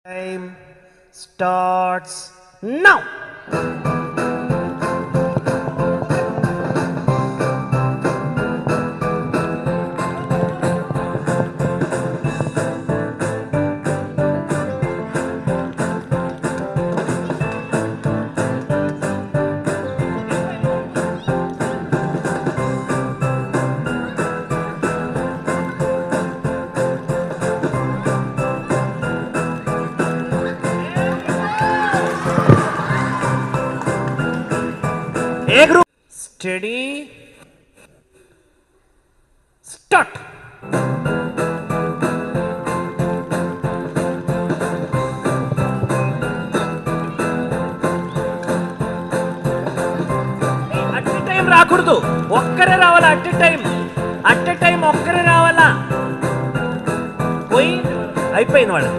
Time starts now. A group. Steady. Start. At a time రాకూడదు, ఒక్కరే రావాలా. At a time ఒక్కరే రావాలా. పోయి అయిపోయింది వాళ్ళు.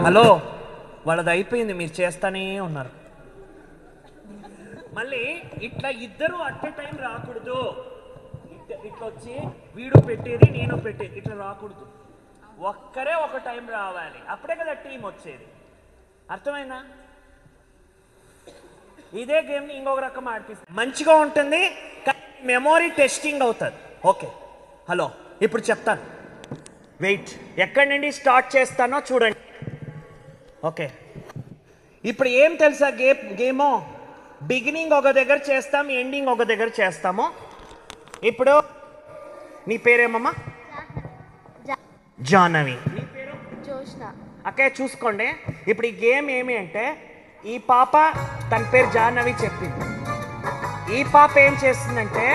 హలో, వాళ్ళది అయిపోయింది, మీరు చేస్తానే ఉన్నారు. మళ్ళీ ఇట్లా ఇద్దరు అట్ ఎ టైం రాకూడదు. ఇట్లా వచ్చి వీడు పెట్టేది నేను పెట్టేది ఇట్లా రాకూడదు. ఒక్కరే ఒక టైం రావాలి, అప్పుడే కదా టీం వచ్చేది. అర్థమైందా? ఇదే గేమ్ని ఇంకొక రకం ఆడిపిస్తుంది, మంచిగా ఉంటుంది, మెమొరీ టెస్టింగ్ అవుతుంది. ఓకే, హలో, ఇప్పుడు చెప్తాను. వెయిట్, ఎక్కడి నుండి స్టార్ట్ చేస్తానో చూడండి. ఓకే, ఇప్పుడు ఏం తెలుసా గేమో? బిగినింగ్ ఒక దగ్గర చేస్తాం, ఎండింగ్ ఒక దగ్గర చేస్తాము. ఇప్పుడు నీ పేరేమమ్మా? జాహ్నవి. నీ పేరు? జోష్న. అక్కే చూసుకోండి, ఇప్పుడు ఈ గేమ్ ఏమి అంటే, ఈ పాప తన పేరు జాహ్నవి చెప్పింది. ఈ పాప ఏం చేస్తుందంటే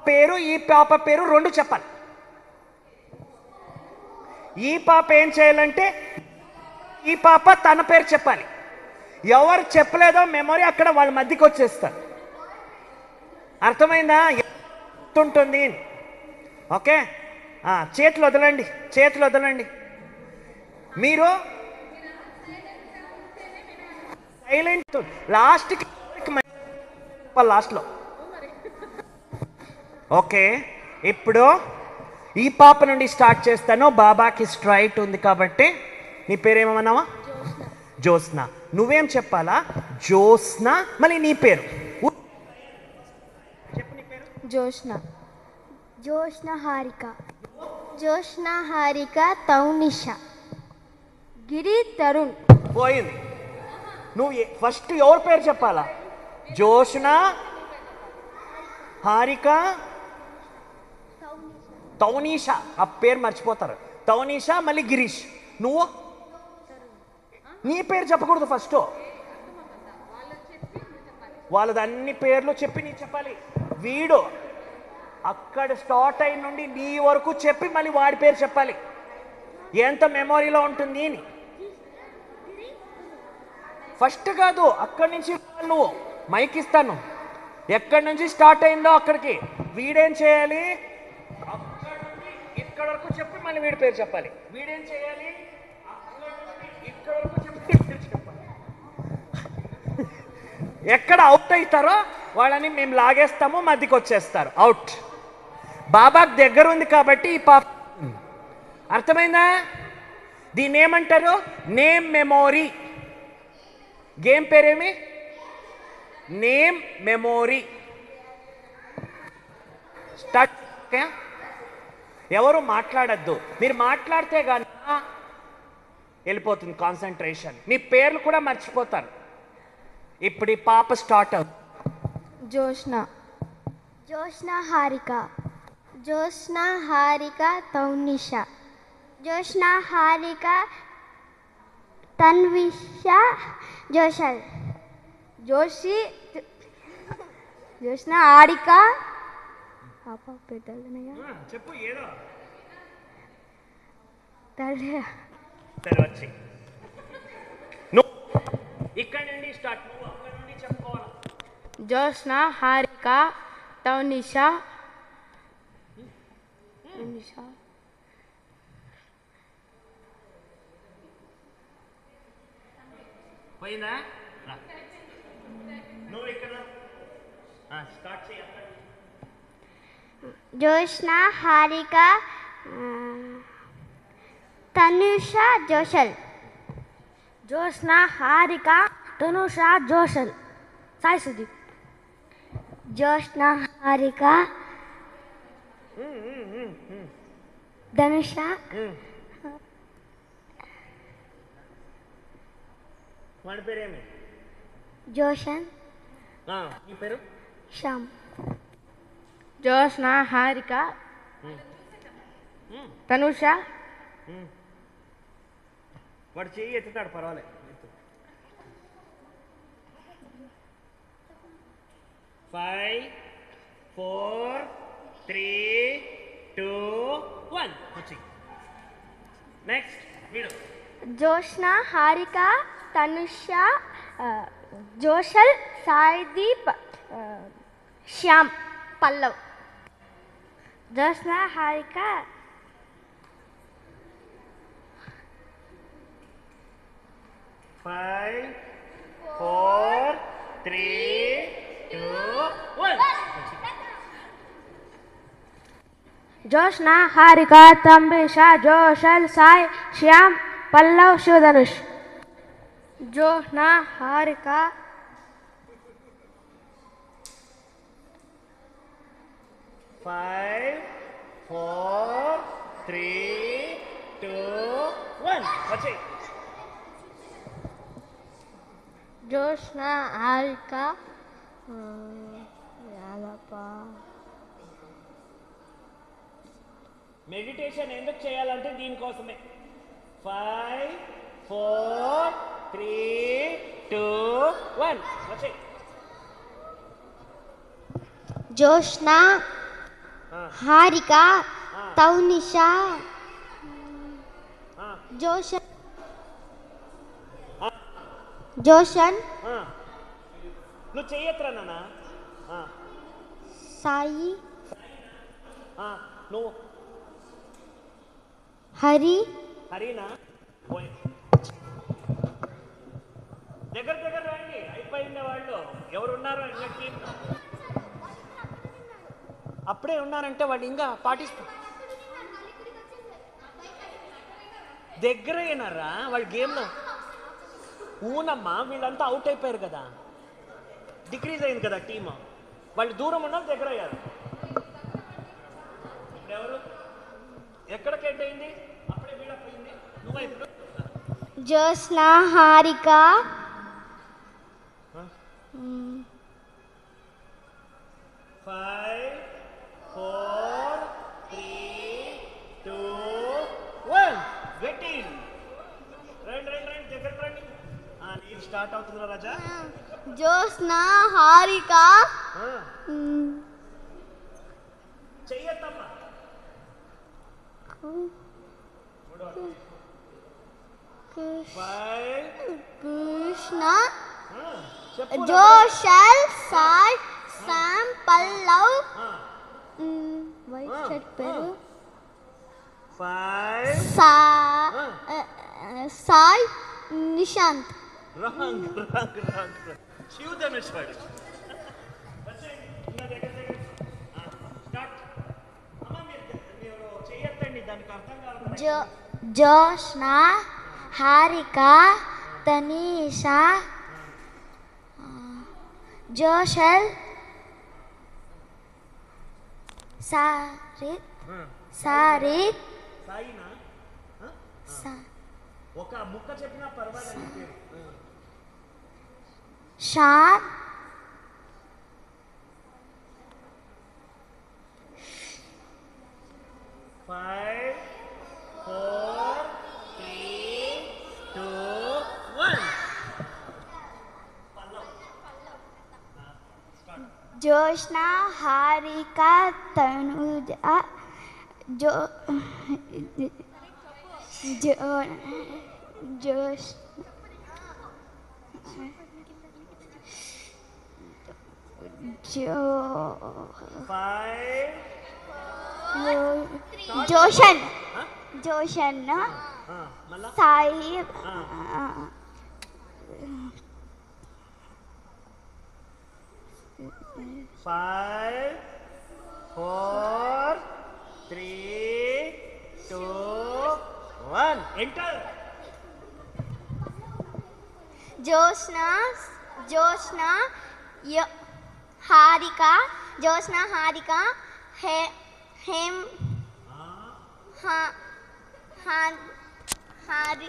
పేరు, ఈ పాప పేరు రెండు చెప్పాలి. ఈ పాప ఏం చేయాలంటే ఈ పాప తన పేరు చెప్పాలి. ఎవరు చెప్పలేదో మెమొరీ అక్కడ వాళ్ళ మధ్యకి వచ్చేస్తారు. అర్థమైందా? ఉంటుంది. ఓకే, చేతులు వదలండి. మీరు సైలెంట్. లాస్ట్లో ఓకే. ఇప్పుడు ఈ పాప నుండి స్టార్ట్ చేస్తాను. బాబాకి స్ట్రైట్ ఉంది కాబట్టి. నీ పేరేమన్నావా? జ్యోత్స్న. నువ్వేం చెప్పాలా? జ్యోత్స్న. మళ్ళీ నీ పేరు చెప్పు. నీ పేరు? జోష్న హారిక తౌనిష గిరి తరుణ్. పోయింది. నువ్వు ఫస్ట్ ఎవరి పేరు చెప్పాలా? జోష్న, హారిక, తౌనీష. ఆ పేరు మర్చిపోతారు. తౌనీష, మళ్ళీ గిరీష్. నువ్వు నీ పేరు చెప్పకూడదు. ఫస్ట్ వాళ్ళది అన్ని పేర్లు చెప్పి నీ చెప్పాలి. వీడు అక్కడ స్టార్ట్ అయిన నుండి నీ వరకు చెప్పి మళ్ళీ వాడి పేరు చెప్పాలి. ఎంత మెమొరీలో ఉంటుంది అని. ఫస్ట్ కాదు, అక్కడి నుంచి నువ్వు మైక్ ఇస్తాను. ఎక్కడి నుంచి స్టార్ట్ అయిందో అక్కడికి వీడేం చేయాలి? అక్కడ నుండి ఇక్కడ వరకు చెప్పి మళ్ళీ వీడి పేరు చెప్పాలి. వీడేం చేయాలి? ఇక్కడ వరకు చెప్పి పేరు చెప్పాలి. ఎక్కడ అవుట్ అవుతారో వాళ్ళని మేము లాగేస్తాము, మధ్యకి వచ్చేస్తారు. అవుట్. బాబాకి దగ్గర ఉంది కాబట్టి ఈ పాప. అర్థమైందా? దీన్ని ఏమంటారు? Name memory. గేమ్ పేరేమి? Name memory. స్టార్ట్. ఎవరు మాట్లాడద్దు. మీరు మాట్లాడితే కానీ వెళ్ళిపోతుంది కాన్సన్ట్రేషన్. మీ పేర్లు కూడా మర్చిపోతారు. ఇప్పుడు ఈ పాప స్టార్ట్ అవుతుంది. జోష్న హారిక తౌనిష. జోష్న హారిక తన్విష జోషల్. జోష్న హారిక చెప్పు ఏదో తల్లి. నువ్వు ఇక్కడ నుండి స్టార్ట్. నువ్వు అక్కడ నుండి చెప్పుకోవాలి. జోష్న హారిక తౌనిష. పోయిందా? నువ్వు ఇక్కడ స్టార్ట్ చేయాలి. జోష్న హారిక తనుష జోషల్ జోష్న హారిక తనుష జోషల్ సాయి సుదీప్ జోష్న హారిక ధనుష వాడి పేరేమి? జోషన్ నీ పేరు? శ్యామ్ జోష్న హారిక తనుష వాడు చెయ్యి ఎత్తుతాడు, పర్వాలేదు. 5 4 3 2 1 వచ్చి నెక్స్ట్ వీడు. జోష్న హారిక తనుష జోషల్ సాయిదీప్ శ్యామ్ పల్లవ్ జోష్న హారిక 5 4 3 2 1 జోష్న హారిక తంబిష జోషల్ సాయి శ్యామ్ పల్లవ్ శివధనుష్ జోష్న హారిక 5 4 3 2 1 వచ్చి జోష్న హారిక మెడిటేషన్ ఎందుకు చేయాలంటే దీనికోసమే. 5 4 3 2 1 వచ్చి జోష్న హారిక తౌనిష జోషన్ జోషన్ నువ్వు చెయ్యత్రా నాన్న. సాయి నువ్వు హరి హరినా దగ్గర దగ్గర రండి, అయిపోయింది. వాళ్ళు ఎవరున్నారు టీం అప్పుడే ఉన్నారంటే వాళ్ళు ఇంకా పార్టిసిపేట్ దగ్గర అయినారా వాళ్ళు గేమ్లో. ఊనమ్మా వీళ్ళంతా అవుట్ అయిపోయారు కదా, డిక్రీజ్ అయింది కదా టీమ్. వాళ్ళు దూరం ఉన్నారు, దగ్గర అయ్యారు. ఇప్పుడు ఎవరు ఎక్కడికి ఎండ్ అయింది? అప్పుడే బిల్డప్ అయింది. నువ్వు ఇప్పుడు జోష్న హారిక 5 4 3 2 1 గట్టి రండి రండి రండి దగ్గర రండి. నీరు స్టార్ట్ అవుతుందా రాజా? జోష్న హారిక చెయ్యత్తమ్మా. కృష్ణ చెప్పు జోషల్ సాయి శ్యామ్ పల్లవ్ వైట్ షర్ట్ పేరు 5 Sai Nishant wrong wrong wrong Shivadhanush వాడు. చెయ్యత్తండి, దానికి అర్థం కాదు. జోష్న హారిక తనీష జోషల్ సారిత్ సారిత్ సాయినా ఒక ముక్క చెప్పినా పర్వాలేదు. షాన్ 5 4 3 2 1 జోష్న హారిక తనుజ జోష్ జోషన్ జోషన్ సాయి 5 4 3 2 1 ఎంటర్. జోష్నా జోష్నా హారిక జోష్నా హారిక హేమ్ హారి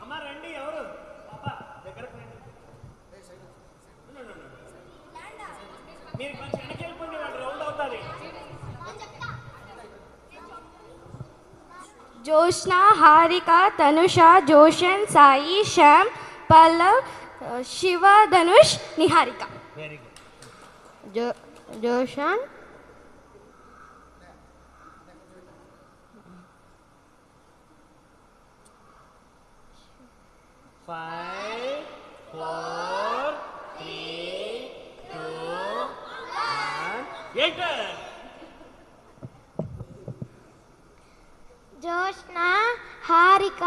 అమ్మ రండి, ఎవరు పాప దగ్గరకు రండి. మీరు కొంచెం వెనక్కి వెళ్ళిపోండి, వాళ్ళు రౌండ్ అవుతుంది. Joshna Harika Tanusha Joshan Sai Shyam Pallav Shiva Dhanush Niharika. Very good. Joshan 5 4 3 2 1 enter. Joshna Harika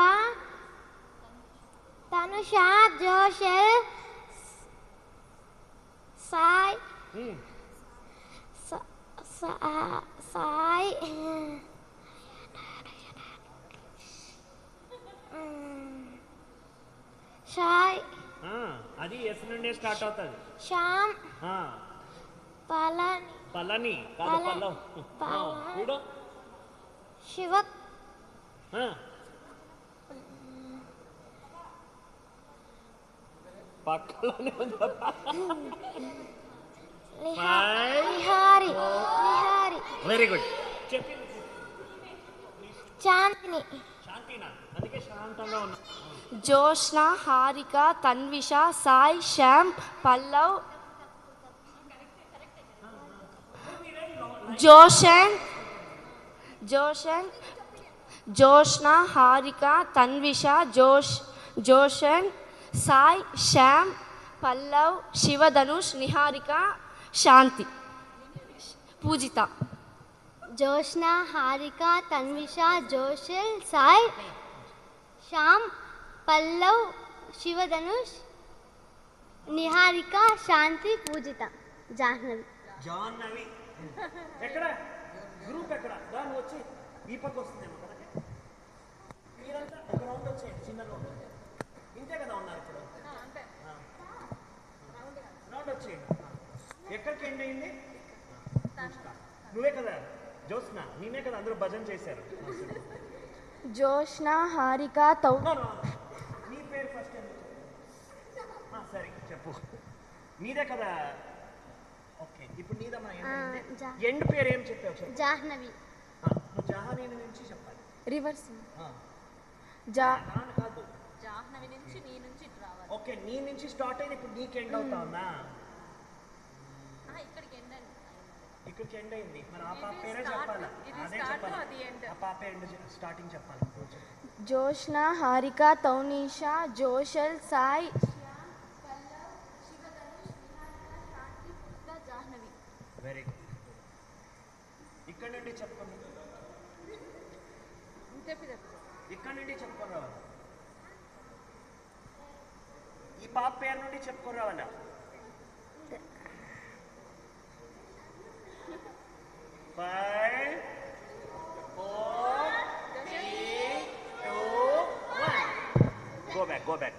Tanusha Joshal Sai Sai Sai అది ఎస్ నుండే స్టార్ట్ అవుతుంది. శ్యామ్ పలని పల్లని కాదు, పల్లవ్. చూడు శివ పక్కలోనే నిహారి వెరీ గుడ్. చెప్పింది చాందిని శాంతినా, అందుకే శాంతంగా ఉన్నా. జోష్నా హారిక తన్విష సాయి శ్యామ్ పల్లవ్ జోషన్ జోష్నా హారిక తన్విష జోషన్ సాయి శ్యామ్ పల్లవ్ శివ ధనుష్ నిహారిక శాంతి పూజిత. జోష్నా హారిక తన్విష జోషల్ సాయ్ శ్యామ్ పల్లవ్ శివధనుష్ నిహారిక శాంతి పూజిత. జాహ్నవి ఎక్కడ గ్రూప్ ఎక్కడ దాన్ని వచ్చి ఈ పక్క వస్తుందేమో కదా. మీరంతా ఒక రౌండ్ వచ్చేయండి, చిన్న రౌండ్. ఇంతే కదా ఉన్నారు ఇప్పుడు. రౌండ్ వచ్చేయండి. ఎక్కడికి ఎండ్ అయింది? నువ్వే కదా జోష్నా, నేనే కదా అందరూ భజన చేశారు. జోష్నా హారిక నీ పేరు ఫస్ట్ సరే చెప్పు. నీదే కదా. ఓకే, ఇప్పుడు నీదమ్మా. ఎండ్ పేరు ఏం చెప్పావు? జాహ్నవి. నువ్వు జాహ్నవి నుంచి చెప్పాలి. రివర్స్ కాదు, జాహ్నవి నుంచి నీ నుంచి రావాలి. ఓకే, నీ నుంచి స్టార్ట్ అయింది, ఇప్పుడు నీకు ఎండ్ అవుతా ఉందా? ఇక్కడికి ఎండ్ అయింది. మరి ఆ పాప పేరే చెప్పాలి. అదే చెప్పాలి, ఆ పాప ఎండ్ స్టార్టింగ్ చెప్పాలి. Joshna Harika Tanisha Joshal Sai very good. ఇక్కడ నుండి చెప్పుకోండి, ఇక్కడ నుండి చెప్పుకొని రావాలి. ఈ పాప పేరు నుండి చెప్పుకొని రావాలా?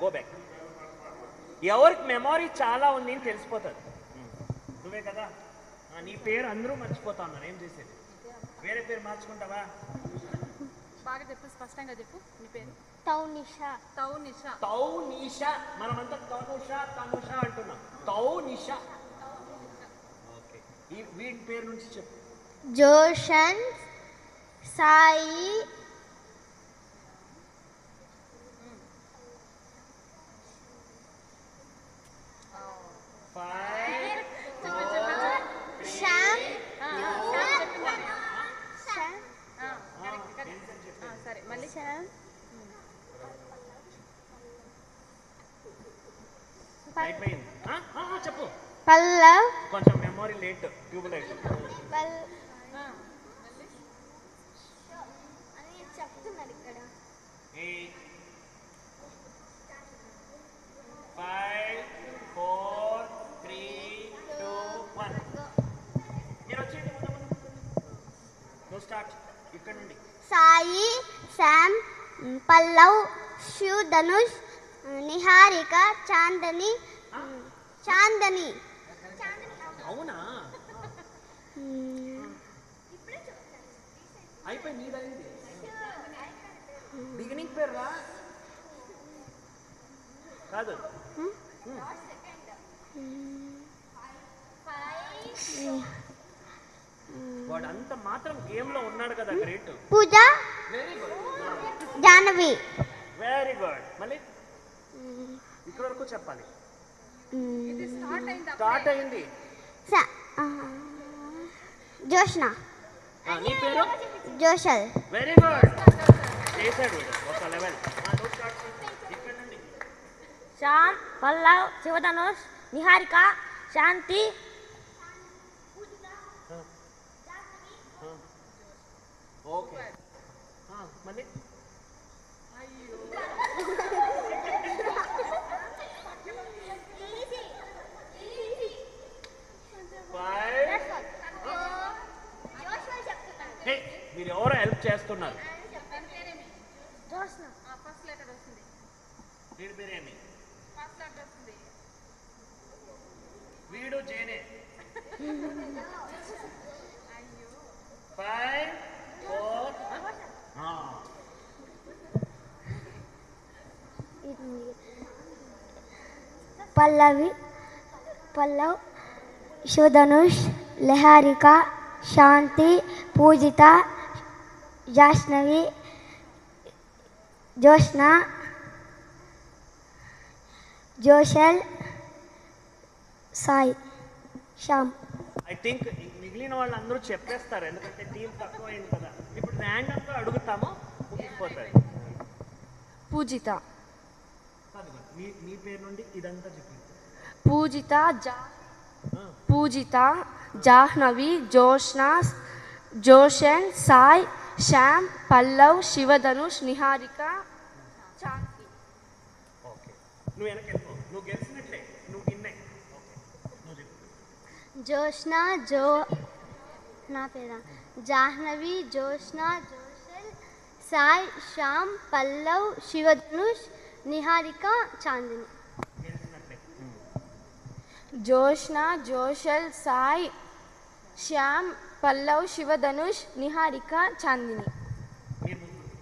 Go back. ఎవరికి మెమొరీ చాలా ఉంది అని తెలిసిపోతుంది. నువ్వే కదా, నీ పేరు అందరూ మర్చిపోతా ఉన్నారు. ఏం చేసేది? వేరే పేరు మార్చుకుంటావా? బాగా చెప్పు, స్పష్టంగా చెప్పు. నీ పేరు? తౌనిషా. మనమంతా తనుష అంటున్నాం. తౌనిషా. ఓకే, ఈ వీటి పేరు నుంచి చెప్పు. జోషన్ సాయి శ్యామ్. సరే, మళ్ళీ శ్యామ్ అయిపోయింది. చెప్పు. పల్లవ్. కొంచెం మెమొరీ లేట్. ట్యూబ్లైట్ చెప్తున్నారు ఇక్కడ. 5 4 4 3 2 1 మీరు వచ్చేయండి నువ్వు స్టార్ట్ ఇక్కడ నుండి సాయి శామ్ పల్లవ్ శివ్ ధనుష్ నిహారిక చాందని చాందని అవునా అయిపోయి నీదైంది బిగినింగ్ పేరు రా కాదు వాడు అంత మాత్రం గేమ్ లో ఉన్నాడు కదా great Pooja very good Jahnavi very good మళ్ళీ ఇక్కడ వరకు చెప్పాలి స్టార్ట్ అయింది జోష్న నీ పేరు జోషల్ వెరీ గుడ్ చేశాడు ఒక లెవెల్ ఇక్కడ నుండి శ్యామ్ పల్లవ్ శివధనుష్ నిహారిక శాంతి ఓకే మళ్ళీ మీరు ఎవరో హెల్ప్ చేస్తున్నారు ఫస్ట్ లెటర్ వస్తుంది వీడి పేరేమి ఫస్ట్ లెటర్ వస్తుంది వీడు జేనే 5 4 పల్లవ్ శివధనుష్ నిహారిక శాంతి పూజిత జాహ్నవి జోష్న జోషల్ సాయి శ్యామ్ ఐ థింక్ మిగిలిన వాళ్ళు అందరూ చెప్పేస్తారు ఎందుకంటే టీం తక్కువ అయింది కదా ఇప్పుడు ర్యాండమ్గా అడుగుతాము ముగిసిపోతాయి పూజిత మీ పేరు నుండి ఇదంతా చెప్పి పూజిత జాహ్నవి జోష్న జోషన్ సాయి శ్యామ్ పల్లవ్ శివధనుష్ నిహారిక శాంతి ఓకే నువ్వు వెనక్కి వెళ్ళిపో నువ్వు గెలిచినట్లే నువ్వు విన్నాయి ఓకే నువ్వు చెప్పు జోష్న నా పేరా జాహ్నవి జోష్న జోషల్ సాయి శ్యామ్ పల్లవ్ శివధనుష్ నిహారిక చాందిని గెలిచినట్లే జోష్న జోషల్ సాయి శ్యామ్ పల్లవ్ శివధనుష్ నిహారిక చాందిని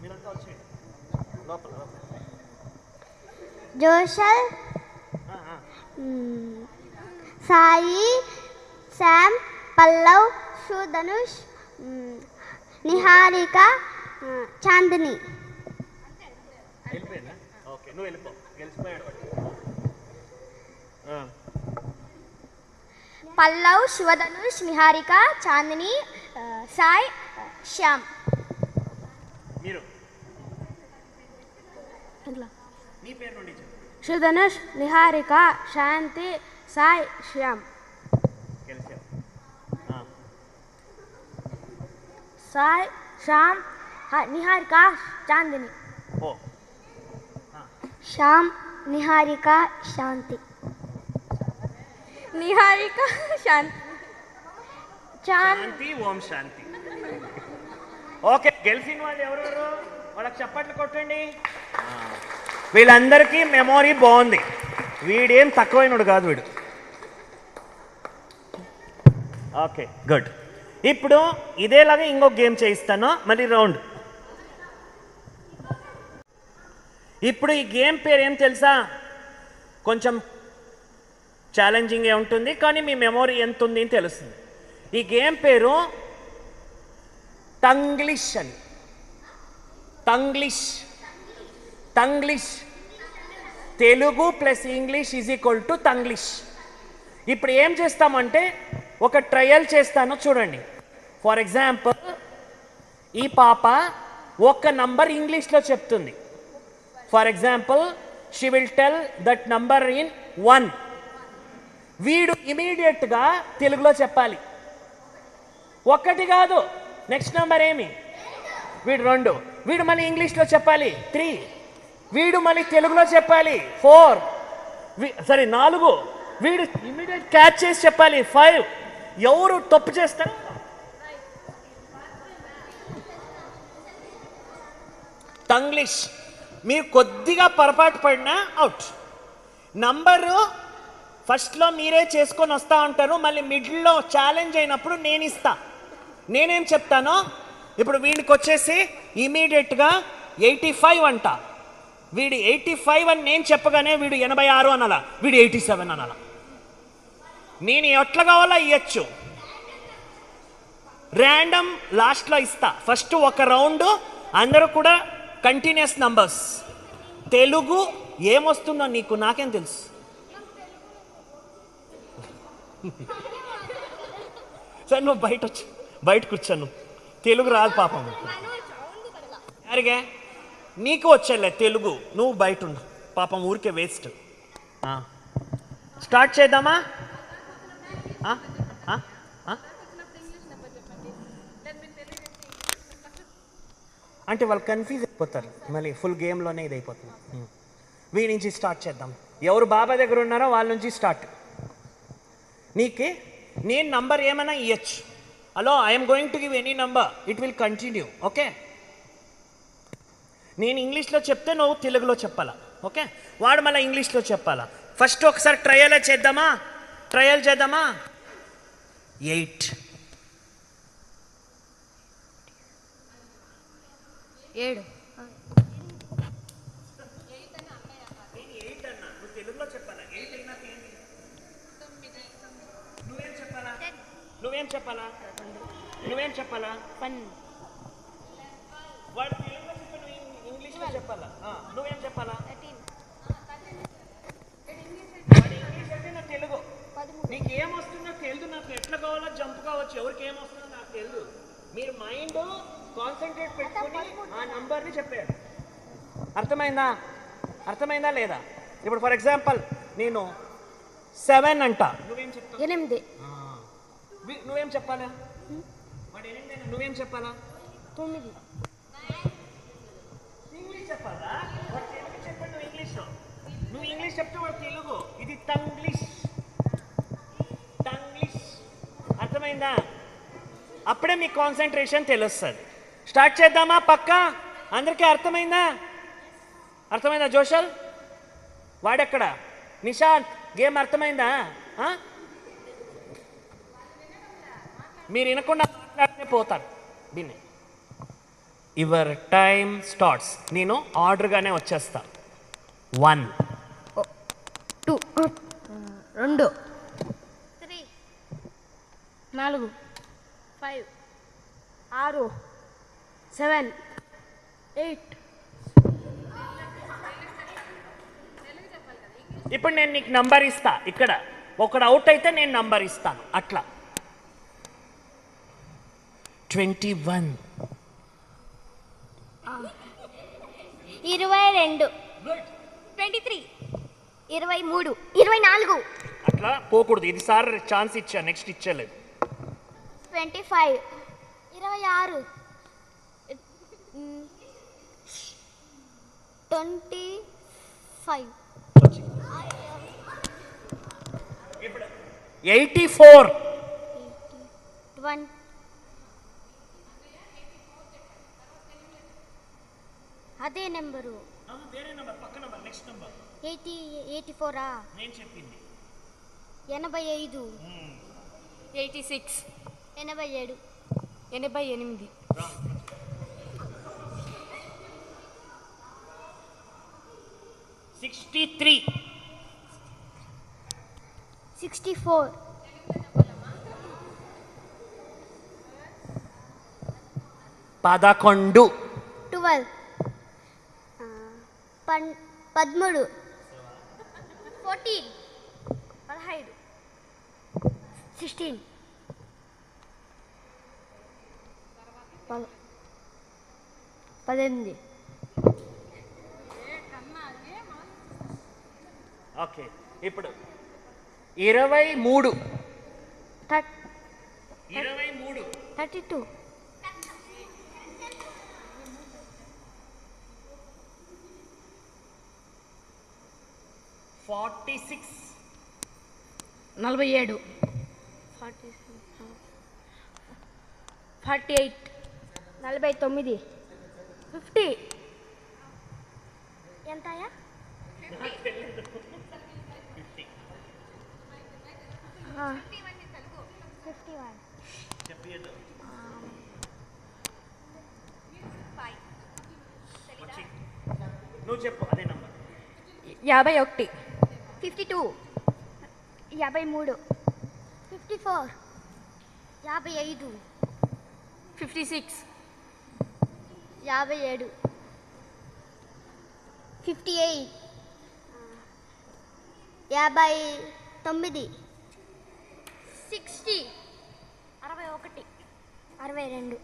మీరంతా వచ్చేయండి లోపల జోషల్ సాయి శామ్ పల్లవ్ శివధనుష్ నిహారిక చాందిని వెళ్ళిపోయిందా ఓకే నువ్వు వెళ్ళిపో గెలిచిపోయాడు పల్లవ్ శివధనుష్ నిహారిక చాందిని సాయి శ్యామ్ మీరు నీ పేరు నుండి చెప్పు శివధనుష్ నిహారిక శాంతి సాయి శ్యామ్ గెలిచావు సాయి శ్యామ్ నిహారిక చాందిని ఓ శ్యామ్ నిహారిక శాంతి నిహారిక శాంతి శాంతి ఓం శాంతి ఓకే గెలిచిన వాళ్ళు ఎవరెవరు వాళ్ళకి చప్పట్లు కొట్టండి వీళ్ళందరికీ మెమొరీ బాగుంది వీడేం తక్కువైనడు కాదు వీడు ఓకే గుడ్ ఇప్పుడు ఇదేలాగా ఇంకొక గేమ్ చేయిస్తాను మళ్ళీ రౌండ్ ఇప్పుడు ఈ గేమ్ పేరు ఏం తెలుసా కొంచెం ఛాలెంజింగే ఉంటుంది కానీ మీ మెమొరీ ఎంత ఉంది అని తెలుస్తుంది ఈ గేమ్ పేరు టంగ్లిష్ అని Tanglish Telugu plus English is equal to Tanglish ఇప్పుడు ఏం చేస్తామంటే ఒక ట్రయల్ చేస్తాను చూడండి ఫర్ ఎగ్జాంపుల్ ఈ పాప ఒక నంబర్ ఇంగ్లీష్లో చెప్తుంది for example she will tell that number in 1 వీడు ఇమీడియట్గా తెలుగులో చెప్పాలి ఒక్కటి కాదు నెక్స్ట్ నెంబర్ ఏమి వీడు 2 వీడు మళ్ళీ ఇంగ్లీష్లో చెప్పాలి 3 వీడు మళ్ళీ తెలుగులో చెప్పాలి 4 4 వీడు ఇమీడియట్ క్యాచ్ చేసి చెప్పాలి 5. ఎవరు తప్పు చేస్తారు? తంగ్లీష్. మీరు కొద్దిగా పొరపాటు పడినా అవుట్. నంబరు ఫస్ట్లో మీరే చేసుకొని వస్తా ఉంటారు, మళ్ళీ మిడిల్లో ఛాలెంజ్ అయినప్పుడు నేను ఇస్తా. నేనేం చెప్తానో ఇప్పుడు వీడికి వచ్చేసి ఇమీడియట్గా 85 అంట. వీడు 85 అని నేను చెప్పగానే వీడు 86 అనాలా, వీడు 87 అనాలా. నేను ఎట్లా కావాలా ఇవ్వచ్చు. ర్యాండమ్ లాస్ట్లో ఇస్తా. ఫస్ట్ ఒక రౌండ్ అందరూ కూడా కంటిన్యూస్ నంబర్స్. తెలుగు ఏమొస్తుందో నీకు నాకేం తెలుసు. సరే నువ్వు బయట కూర్చోను. తెలుగు రాదు పాపం. యారిగా నీకు వచ్చేలే తెలుగు, నువ్వు బయట ఉండు పాపం, ఊరికే వేస్ట్. స్టార్ట్ చేద్దామా? అంటే వాళ్ళు కన్ఫ్యూజ్ అయిపోతారు, మళ్ళీ ఫుల్ గేమ్లోనే ఇది అయిపోతుంది. వీడి నుంచి స్టార్ట్ చేద్దాం. ఎవరు బాబా దగ్గర ఉన్నారో వాళ్ళ నుంచి స్టార్ట్. నీకే నేను నంబర్ ఏమైనా ఇవ్వచ్చు. Hello, I'm going to give any number, it will continue. Okay, నేను ఇంగ్లీష్లో చెప్తే నువ్వు తెలుగులో చెప్పాలా. ఓకే, వాడు మళ్ళీ ఇంగ్లీష్లో చెప్పాలా. ఫస్ట్ ఒకసారి ట్రయల్ చేద్దామా? 8. 7. తెలుగులో చెప్పాలా? 8 అయినా నువ్వేం చెప్పాలా? నువ్వేం చెప్పాలా? 12. వాడు తెలుగులో చెప్పి నువ్వు ఇంగ్లీష్లో చెప్పాలా? నువ్వేం చెప్పాలా? 13. వాడు ఇంగ్లీష్ అంటే నా తెలుగు. నీకు ఏమొస్తుందో తెలుసు, నాకు ఎట్లా కావాలో జంప్ కావచ్చు, ఎవరికి ఏమొస్తుందో నాకు తెలుసు. మీరు మైండ్ కాన్సన్ట్రేట్ పెట్టుకొని ఆ నంబర్ని చెప్పారు. అర్థమైందా లేదా? ఇప్పుడు ఫర్ ఎగ్జాంపుల్ నేను 7 అంట, నువ్వేం చెప్తావు? 8. నువ్వేం చెప్పాలా? వాడు 8 అయినా నువ్వేం చెప్పాలా? 9. ఇంగ్లీష్ చెప్పాలా? వాడు తెలుగు చెప్పాడు, నువ్వు ఇంగ్లీష్. నువ్వు ఇంగ్లీష్ చెప్తే వాడు తెలుగు. ఇది తంగ్లీష్. అర్థమైందా? అప్పుడే మీ కాన్సన్ట్రేషన్ తెలుస్తుంది. స్టార్ట్ చేద్దామా? పక్కా అందరికీ అర్థమైందా జోషల్? వాడెక్కడ? నిశాంత్, గేమ్ అర్థమైందా? మీరు వినకుండా మాట్లాడితే పోతారు. దీన్ని యువర్ టైమ్ స్టార్ట్స్. నేను ఆర్డర్గానే వచ్చేస్తా. 1, 2, 3, 4, 5, 6, 7, 8. ఇప్పుడు నేను నీకు నంబర్ ఇస్తా. ఇక్కడ ఒకడు అవుట్ అయితే నేను నంబర్ ఇస్తాను. అట్లా 21. 22, 23, 23, 24, అట్లా పోకూడదు. ఇది సార్ ఛాన్స్ ఇచ్చా, నెక్స్ట్ ఇచ్చేలేదు. 25, 26, 25, ఇప్పుడు 84. 20, అదే నెంబరు. వేరే నంబర్, పక్క నంబర్, నెక్స్ట్ నంబర్. 84 నేను చెప్పింది 85, 86, 87, 88, 63, 64, 11, 12, 13, 14, 16, 18. ఓకే, ఇప్పుడు 23. 32, 46, 47 48 49 50 ఎంతయా 51 నువ్వు చెప్పు అదే నంబర్. 51 52 53 54 55 56 57 58 59 60 61 62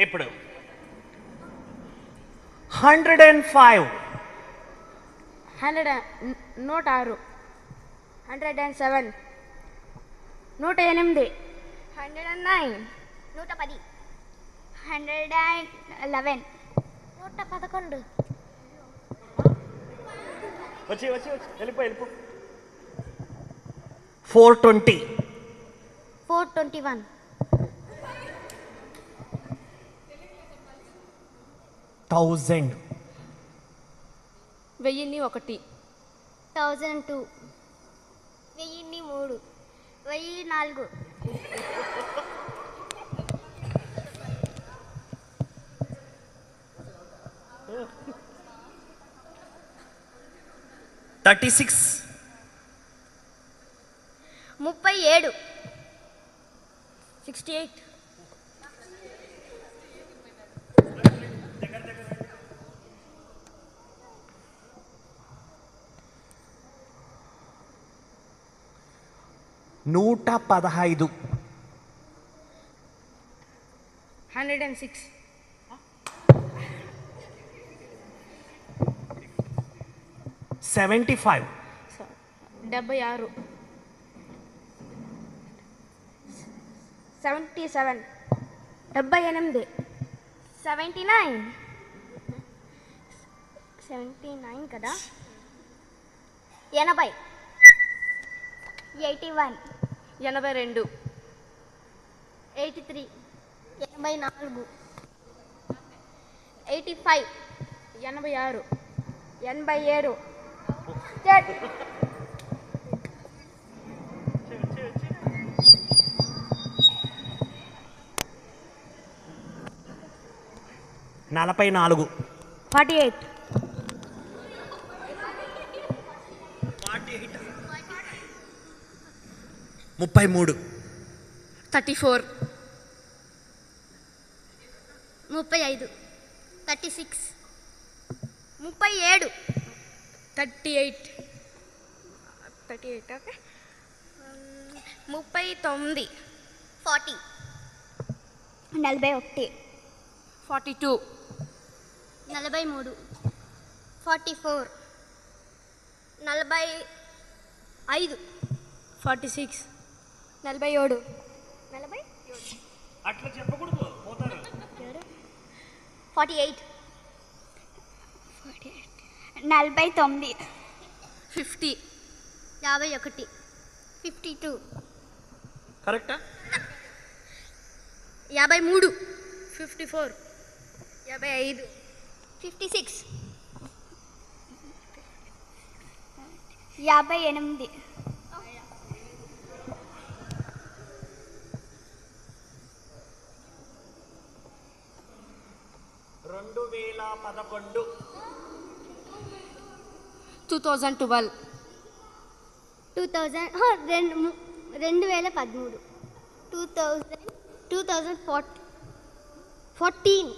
ఇప్పుడు 105 100 106 107 108 109 110 111 111 వచ్చి వెళ్ళిపో 420 421 1000 1001 1002 1003 1004 36 37 68 115 106 75 76 77 78 79 79 కదా 80 81 82 83 84 85 86 87 44 48 33 34 35 36 37 38 38 ఓకే 39 40 41 42 43 44 45 46 47 అట్లా చెప్పకూడదు పోతారు 48 49 50 51 52 కరెక్టా 53 54 55 56 58 2011 2012 2013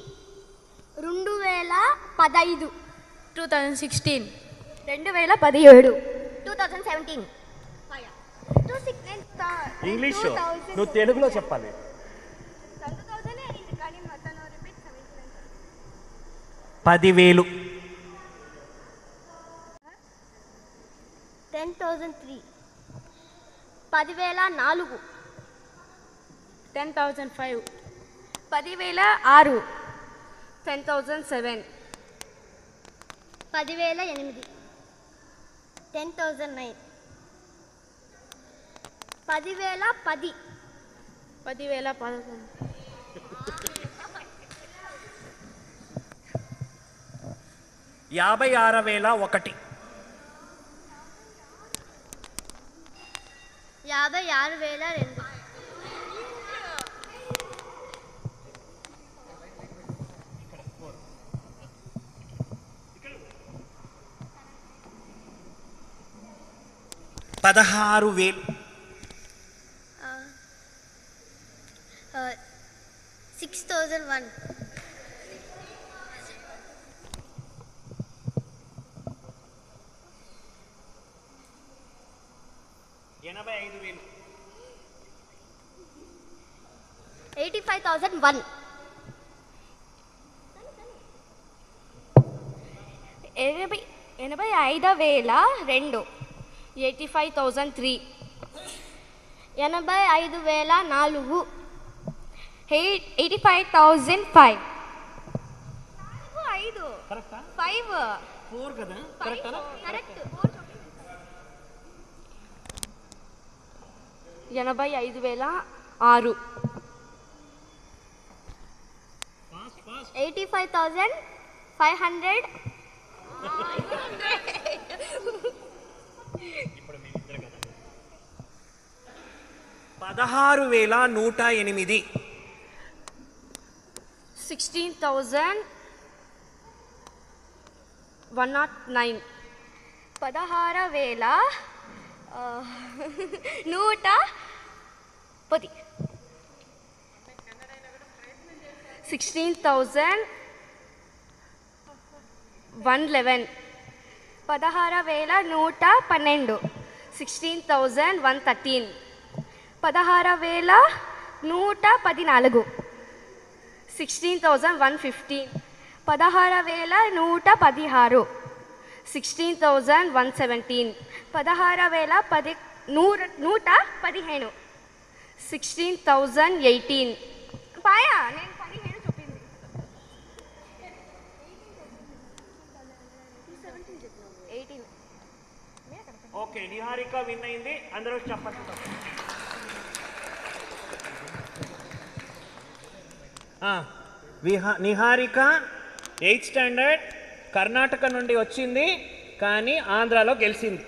2015 2016 2017 ఇంగ్లీష్ నువ్వు తెలుగులో చెప్పాలి 10,000 10,003 10,004 10,005 10,006 10,007. 10,008. 10,009. 10,010. 10,011. 56,001. 56,002. 16,000. 6,001. 85,000. 85,001. 85,002. 85,003. 85,004. 85,005. 5. 4 కదా, కరెక్టా? కరెక్ట్. 85,006. 85,500. 16,108. 16,109. 16,110. 16,111. 16,112. 16,113. 16,114. 16,115. 16,116. 16,117. 16,115. 16,018. పాయా నేను 17 చెప్పింది. ఓకే, నిహారిక విన్ అయింది. అందరూ చెప్పండి. నిహారిక 8th స్టాండర్డ్ కర్ణాటక నుండి వచ్చింది, కానీ ఆంధ్రాలో గెలిచింది.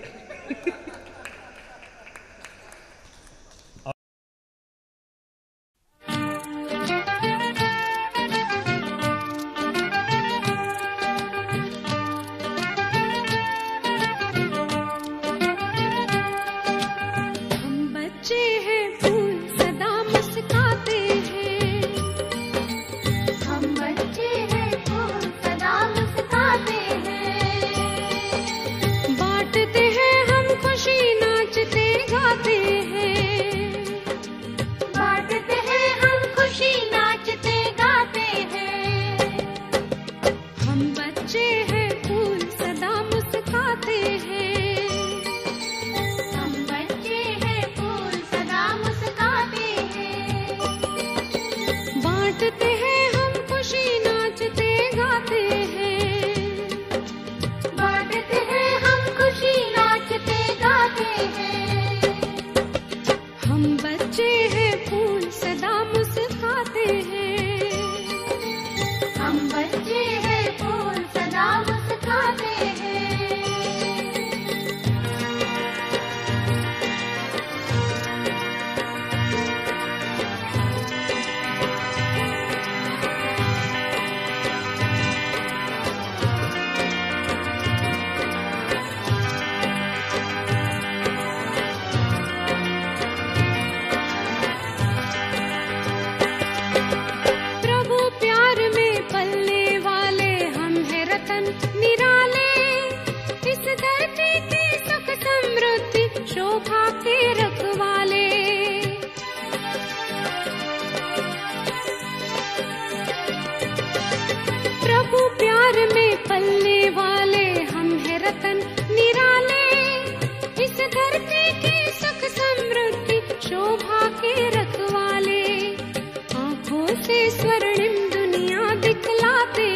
स्वर्णिम दुनिया दिखलाते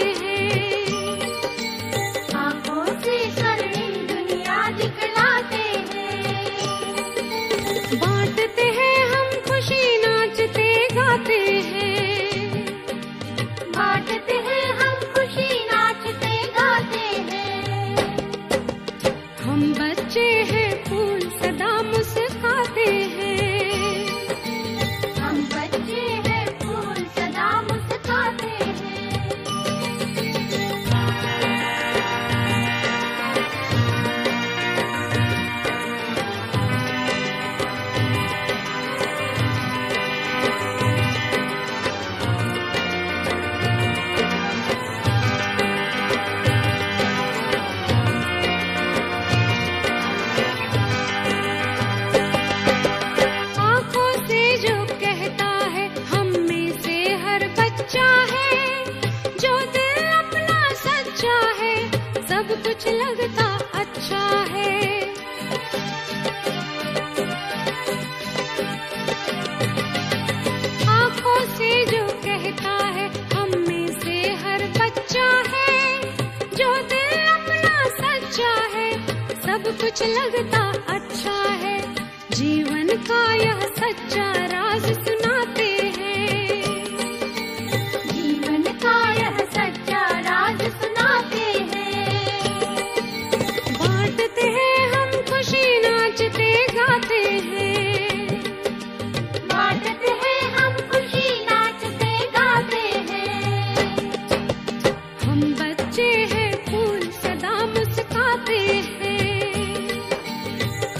बच्चे हैं फूल सदा मुस्कुराते हैं। हम बच्चे हैं फूल सदा मुस्कुराते हैं। आँखों से जो कहता है हम में से हर बच्चा है, जो दिल अपना सच्चा है, सब कुछ लगता अच्छा है। आँखों से जो कहता है हम में से हर बच्चा है, जो दिल अपना सच्चा है, सब कुछ लगता अच्छा है। जीवन का यह सच्चा राज सुनाते हैं। जीवन का यह सच्चा राज सुनाते हैं। बांटते हैं हम खुशी नाचते गाते हैं। बांटते हैं हम खुशी नाचते गाते हैं। हम बच्चे हैं फूल सदा मुस्कुराते हैं।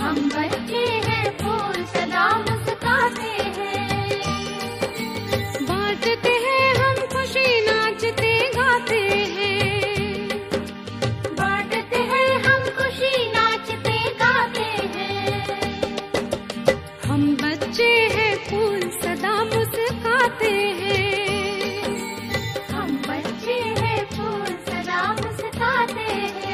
हम बच्चे हैं फूल सदा मुस्कुराते हैं। बांटते हैं हम खुशी नाचते गाते हैं। बांटते हैं हम खुशी नाचते गाते हैं। हम बच्चे हैं फूल सदा मुस्कुराते हैं। हम बच्चे हैं फूल सदा मुस्कुराते हैं।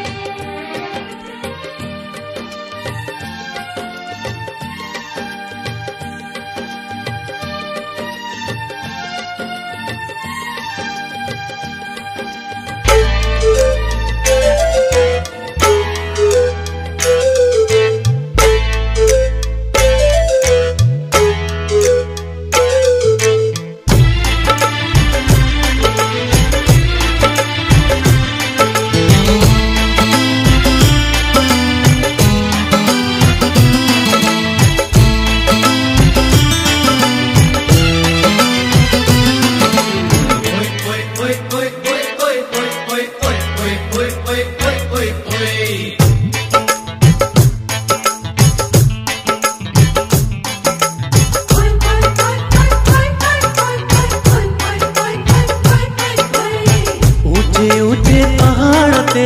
ऊंचे ऊंचे पहाड़ पे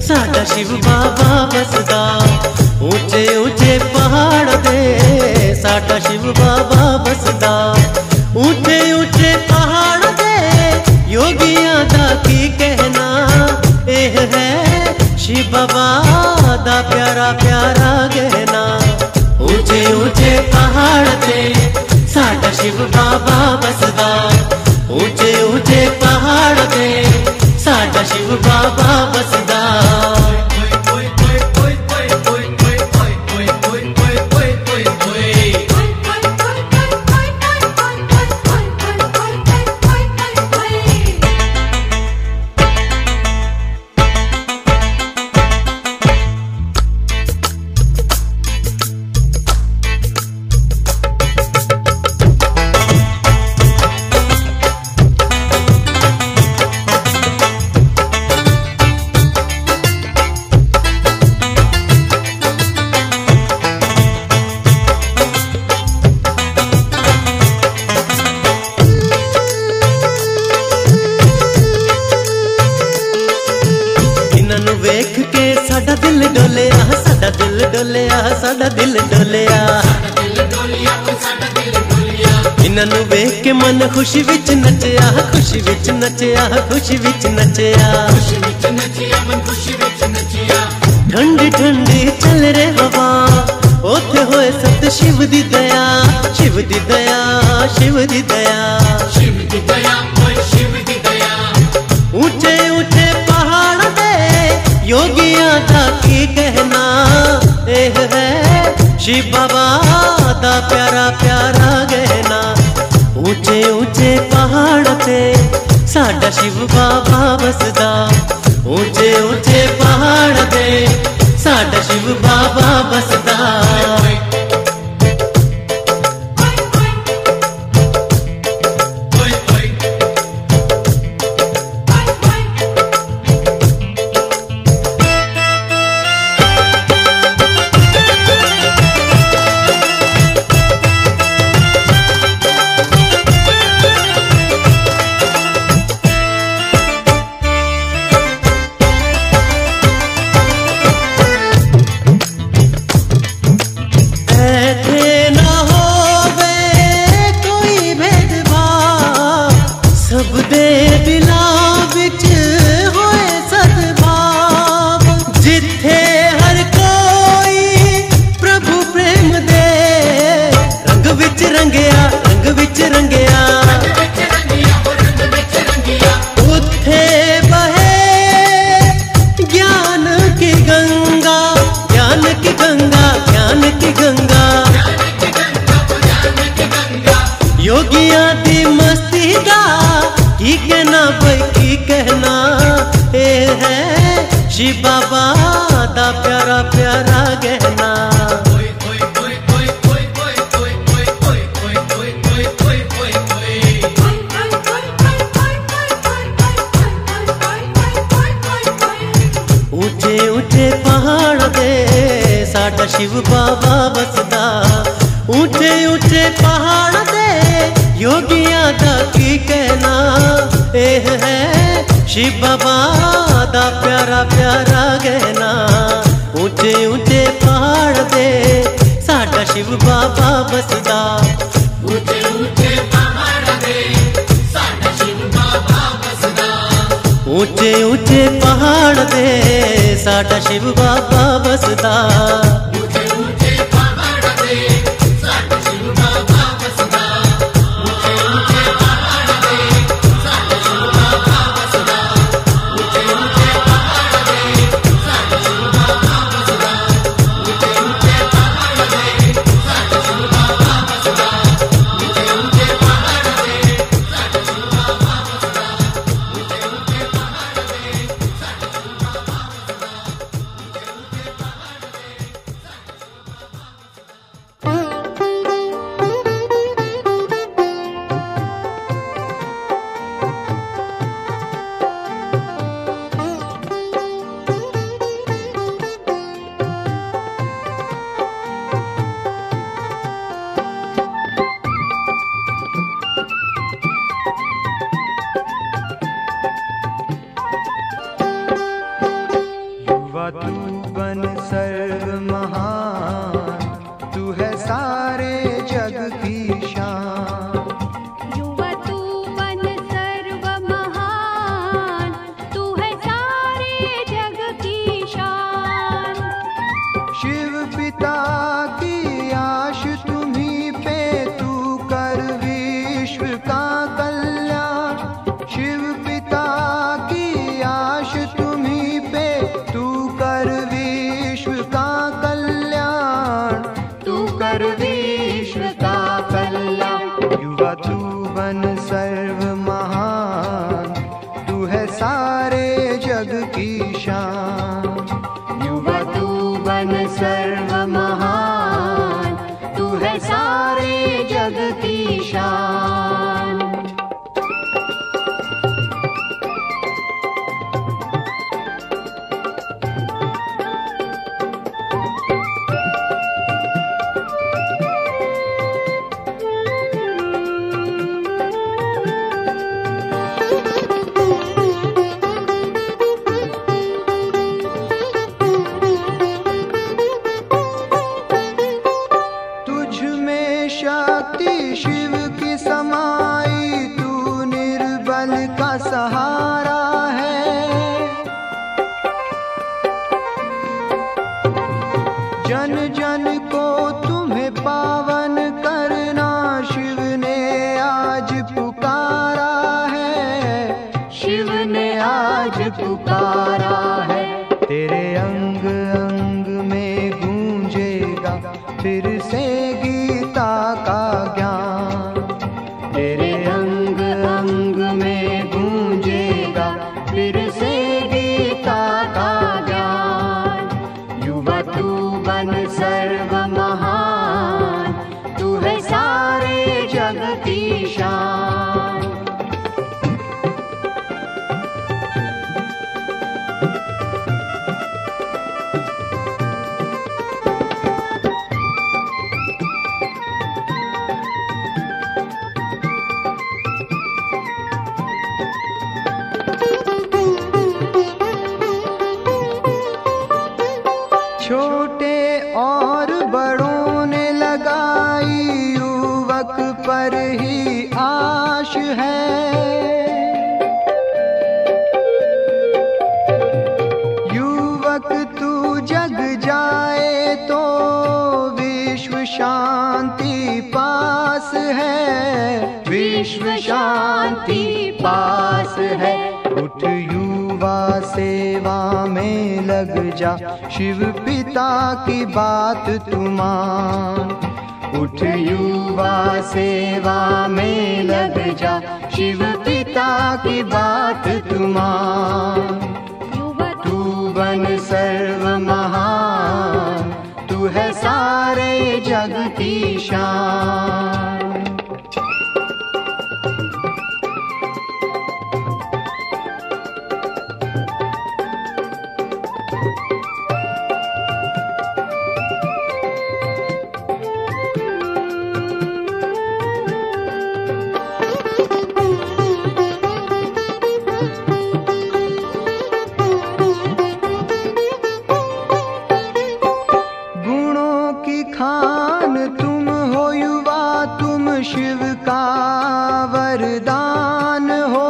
साडा शिव बाबा बसदा। ऊंचे ऊंचे पहाड़ पे साडा शिव बाबा बसदा। ऊंचे ऊंचे पहाड़ पे योगियां दा की कहना, एह है शिव बाबा दा प्यारा प्यारा गहना। ऊंचे ऊंचे पहाड़ पे साडा शिव बाबा बसदा। ऊंचे ऊंचे पहाड़ पे साडा शिव बाबा बसदा। वेख के साडा दिल डोलिया, साडा दिल डोलिया, साडा दिल डोलिया। इन्हां वेख के मन खुशी विच नचिया, खुशी विच नचिया, खुशी विच नचिया। ठंडी ठंडी चल रे हवा, ओथे होए सत शिव दी दया, शिव दी दया, शिव दी दया, शिव दी दया, शिव दी दया। ऊंचे ऊंचे पहाड़ पे योगियां दा की कहना, एह है शिव बाबा दा प्यारा प्यारा गहना। ऊंचे ऊंचे पहाड़ पे साडा शिव बाबा बसदा। ऊंचे ऊंचे पहाड़ पे साडा शिव बाबा बसदा। योगिया दी मस्ती दा की कहना भाई की कहना, ए है शिव बाबा दा प्यारा प्यारा गहना। ऊंचे ऊंचे पहाड़ दे साडा शिव बाबा बसदा। ऊंचे ऊंचे पहाड़ दे योगिया दा की कहना, ए है शिव बाबा दा प्यारा प्यारा गहना। ऊंचे ऊंचे पहाड़ दे साडा शिव बाबा बसदा। ऊंचे ऊंचे पहाड़ दे साडा शिव बाबा बसदा। ऊंचे ऊंचे पहाड़ दे साडा शिव बाबा बसदा। छोटे और बड़ों ने लगाई युवक पर ही आश है। युवक तू जग जाए तो विश्व शांति पास है, विश्व शांति पास है। उठ युवा सेवा में लग जा, शिव पिता की बात तू मान। उठ युवा सेवा में लग जा, शिव पिता की बात तू मान। तू बन सर्व महान, तू है सारे जग की शान। शिव का वरदान हो।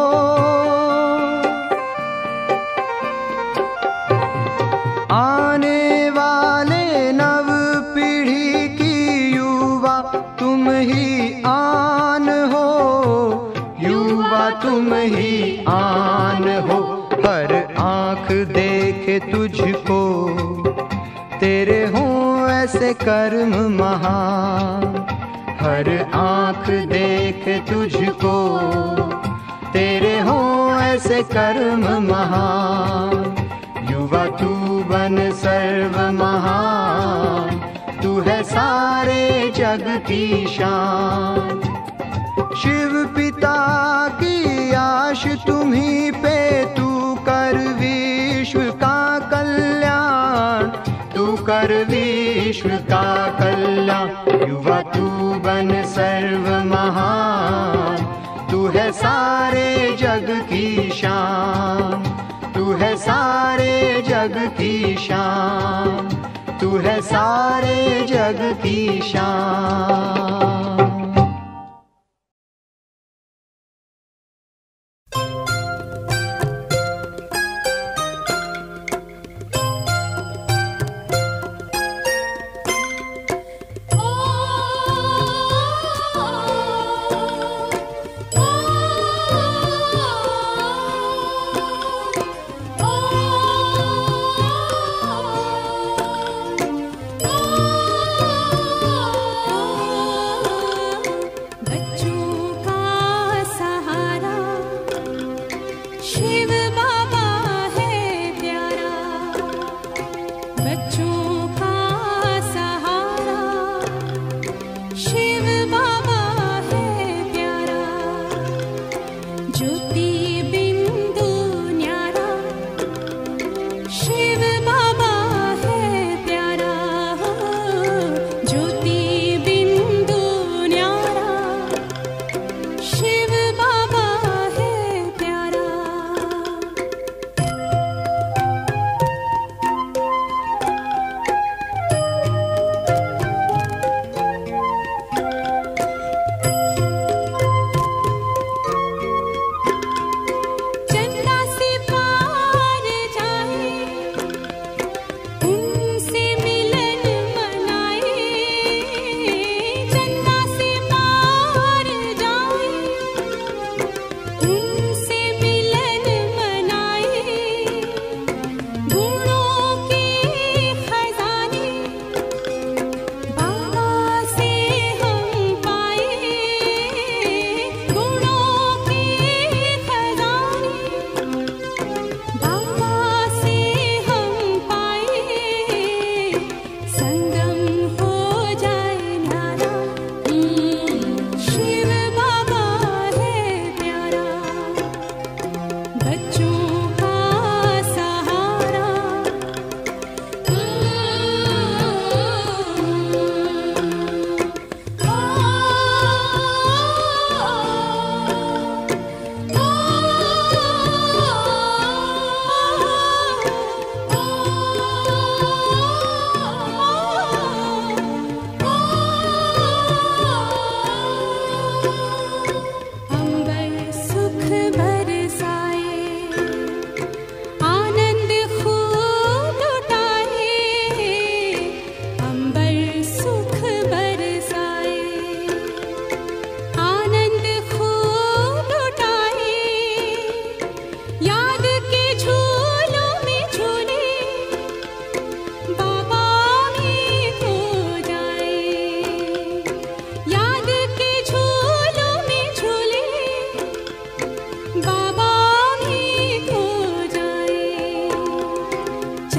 आने वाले नव पीढ़ी की युवा तुम ही आन हो, युवा तुम ही आन हो। हर आँख देखे तुझको, तेरे हों ऐसे कर्म महान। हर आँख देख तुझको, तेरे हों ऐसे कर्म महान। युवा तू बन सर्व महान, तू है सारे जग की शान। शिव पिता की आश तुम्हीं पे, तू कर विश्व का कल्याण, तू कर विश्व का कल्याण। युवा तू बन सर्व महान, तू है सारे जग की शान। तू है सारे जग की शान, तू है सारे जग की शान।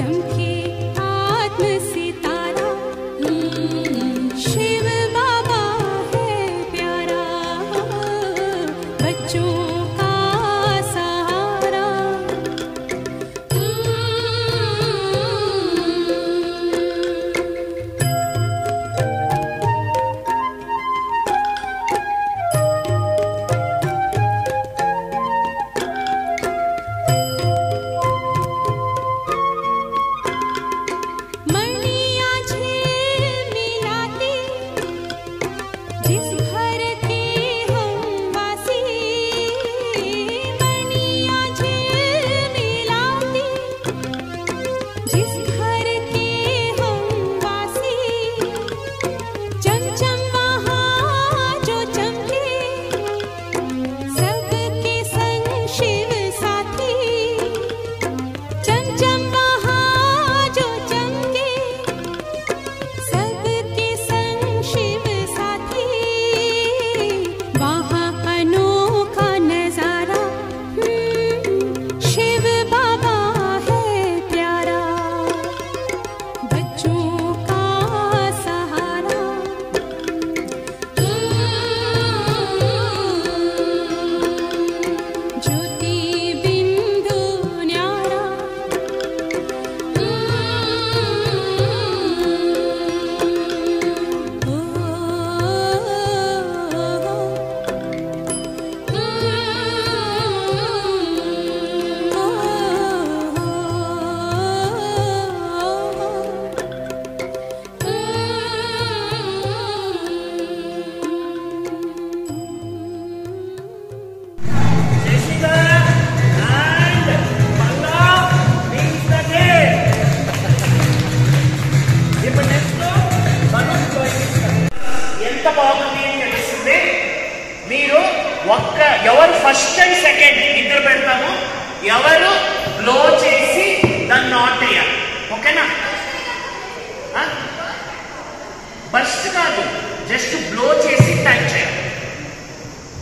चमके आत्म सितारा, शिव बाबा है प्यारा, बच्चों का सहारा। मणियाँ झिलमिलाती, जिस घर के हम वासी, मणियाँ झिलमिलाती, जिस घर के हम वासी, चमचम वहाँ जो चमके, सबके संग शिव साथी, चमचम वहाँ जो चमके, सबके संग शिव साथी, वहाँ अनोखा नजारा, शिव बाबा है प्यारा, बच्चों का सहारा। ज्योति बिंदु न्यारा, ఎంత బాగుంది అని తెలుస్తుంది. మీరు ఎవరు ఫస్ట్ అండ్ సెకండ్ ఇద్దరు పెడతాము, ఎవరు బ్లో చేసి దాన్ని నాట్ అయ్యాలి. ఓకేనా? బస్ట్ కాదు, జస్ట్ బ్లో చేసి టైం చేయాలి.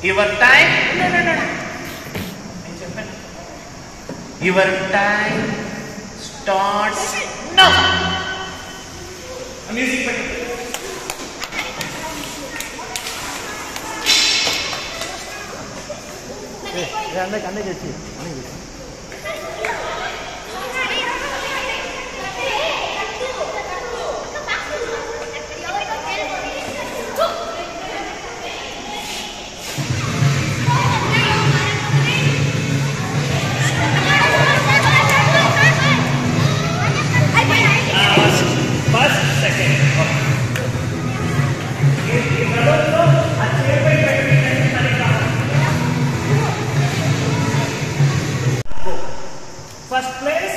యువర్ టైం, నేను చెప్పాను, your time starts now. Music పెట్టి అన్నీ చేసి first second first place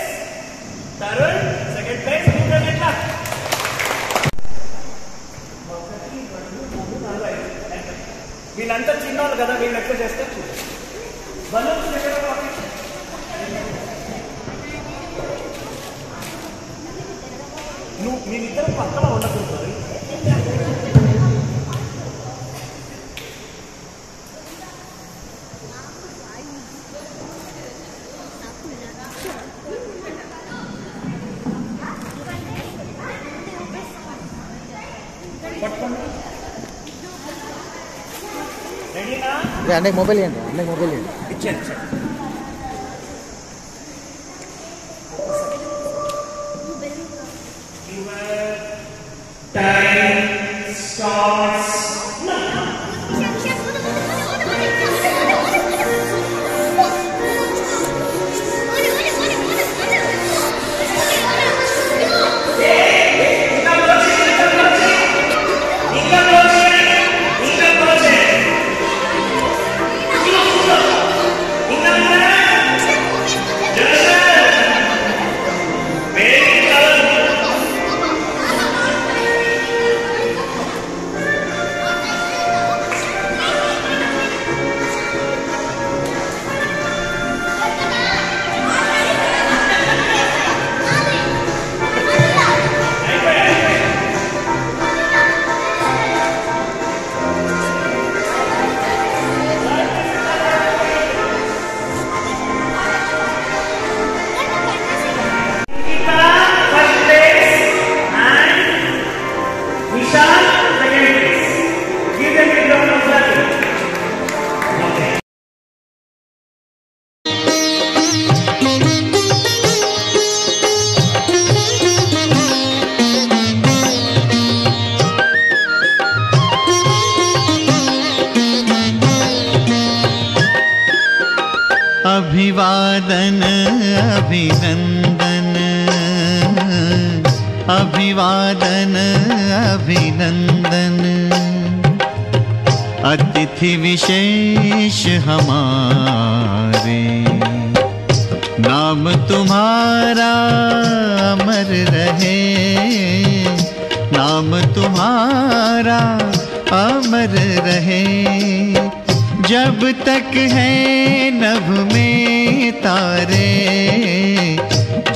Tarun, second place ఎట్లా వీళ్ళంతా చిన్నవాళ్ళు కదా, వీళ్ళు ఎట్లా చేస్తారు చూడు. బలూన్స్ ఎక్కడ నువ్వు మీరిద్దరు పక్కన ఉండకూడదు. రెడీనా? అన్నయ్య మొబైల్ ఏంటి? అన్నయ్య మొబైల్ ఏంటి? ఇచ్చాను. Time starts now. ఇంకా अभिनंदन अभिवादन अभिनंदन अतिथि विशेष हमारे नाम तुम्हारा अमर रहे नाम तुम्हारा अमर रहे जब तक है नभ में तारे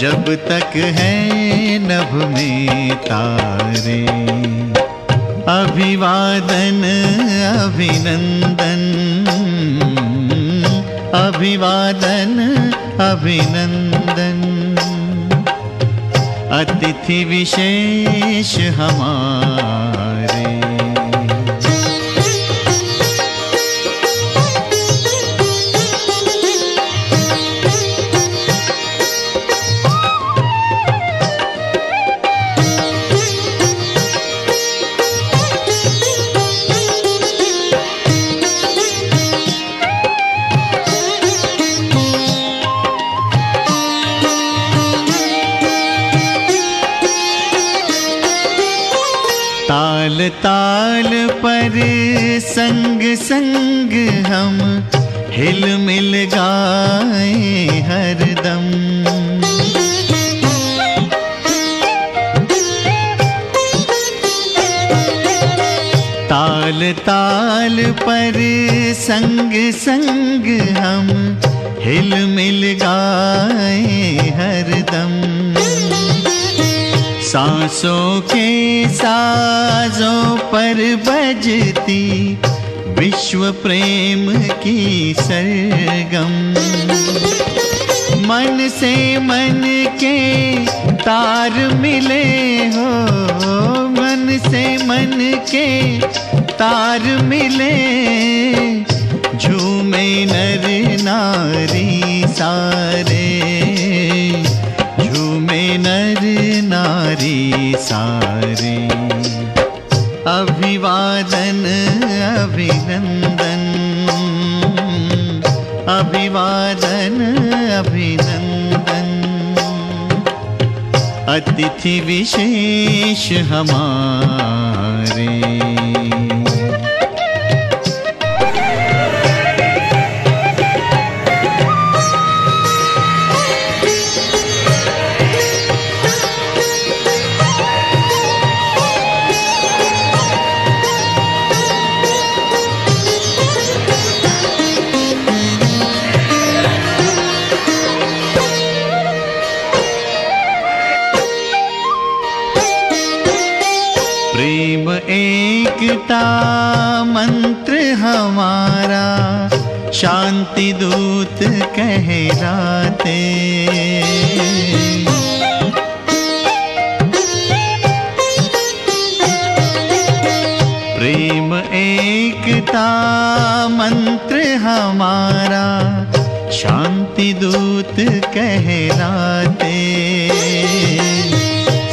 जब तक है नभ में तारे अभिवादन अभिनंदन अभिवादन अभिनंदन अतिथि विशेष हमारे ताल ताल पर संग संग हम हिल मिल गाए हरदम ताल ताल पर संग संग हम हिल मिल गाए हरदम सांसों के साजों पर बजती विश्व प्रेम की सरगम मन से मन के तार मिले हो मन से मन के तार मिले झूमे नर नारी सारे झूमे नर नारी सारे अभिवादन अभिनंदन अभिवादन अभिनंदन अतिथि विशेष हमारे प्रेम एकता मंत्र हमारा शांति दूत कहलाते प्रेम एकता मंत्र हमारा शांति दूत कहलाते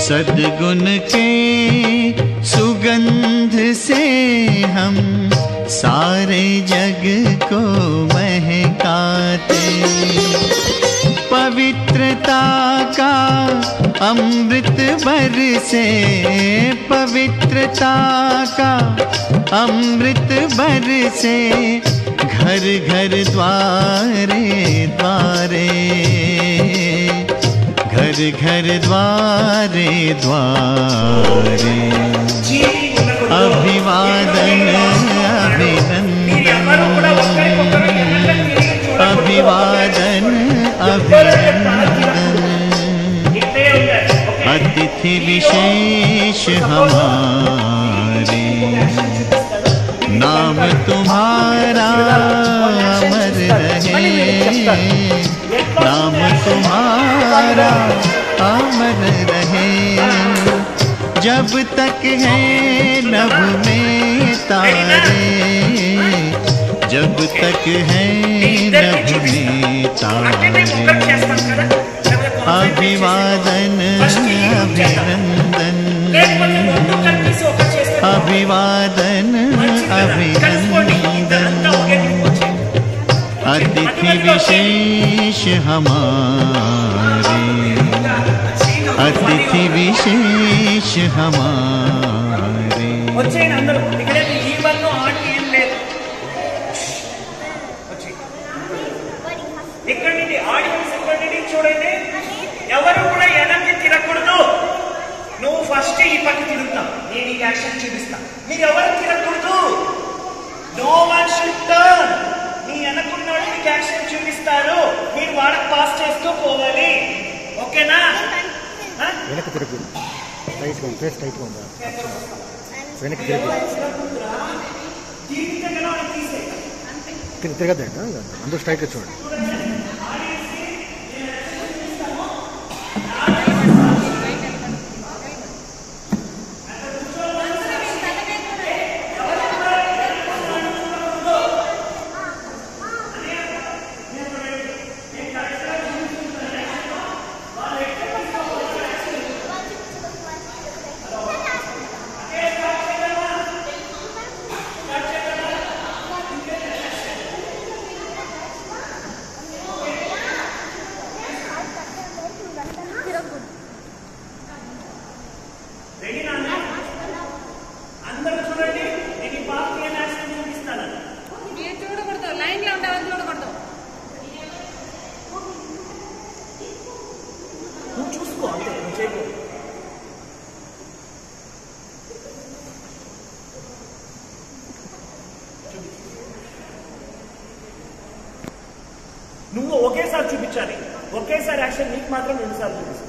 सद्गुण के सुगंध से हम सारे जग को महकाते पवित्रता का अमृत बरसे पवित्रता का अमृत बरसे घर घर द्वारे द्वारे घर घर द्वारे द्वारे अभिवादन अभिनंदन अभिवादन अभिनंदन अतिथि विशेष हमारे नाम तुम्हारा अमर रहे नाम तुम्हारा अमर रहे जब तक है नभ में तारे जब तक है नभ में तारे अभिवादन अभिनंदन अभिवादन अभिनंदन अतिथि अतिथि विशेष हमारे, अतिथि विशेष हमारे। వచ్చేయండి అందరూ ఇక్కడే ఈ వన్ ఆడి ఏం లేదు. ఇక్కడ నుండి ఆడియన్స్ ఇక్కడ నుండి చూడండి, ఎవరు కూడా వెనక్కి తిరగకూడదు. నువ్వు ఫస్ట్ ఈ పక్క తిరుగుతావు, నేను ఈ యాక్షన్ చూపిస్తా. మీరు ఎవరు తిరగకూడదు. No one should turn. నీ వెనక్కున్నోడు నీకు యాక్షన్ చూపిస్తారు, మీరు వాళ్ళకి పాస్ చేస్తూ పోవాలి. ఓకేనా? వెనక్కి తిరుగు, టైట్గా ఉంది, ఫేస్ టైట్గా ఉందా? వెనక్కి తిరుగు, తిరగద్దంట, అందరూ స్ట్రైట్గా చూడండి. అందరూ చూడండి, నేను ఈ పాపకి ఏం యాక్షన్ చూపిస్తాను. మీరు చూడకూడదు, లైన్ లో ఉండేవాళ్ళు చూడకూడదు. నువ్వు చూసుకో అంతే, నువ్వు చేయకు. నువ్వు ఒకేసారి చూపించాలి, ఒకేసారి యాక్షన్ నీకు మాత్రం 2 సార్లు చూపిస్తాను.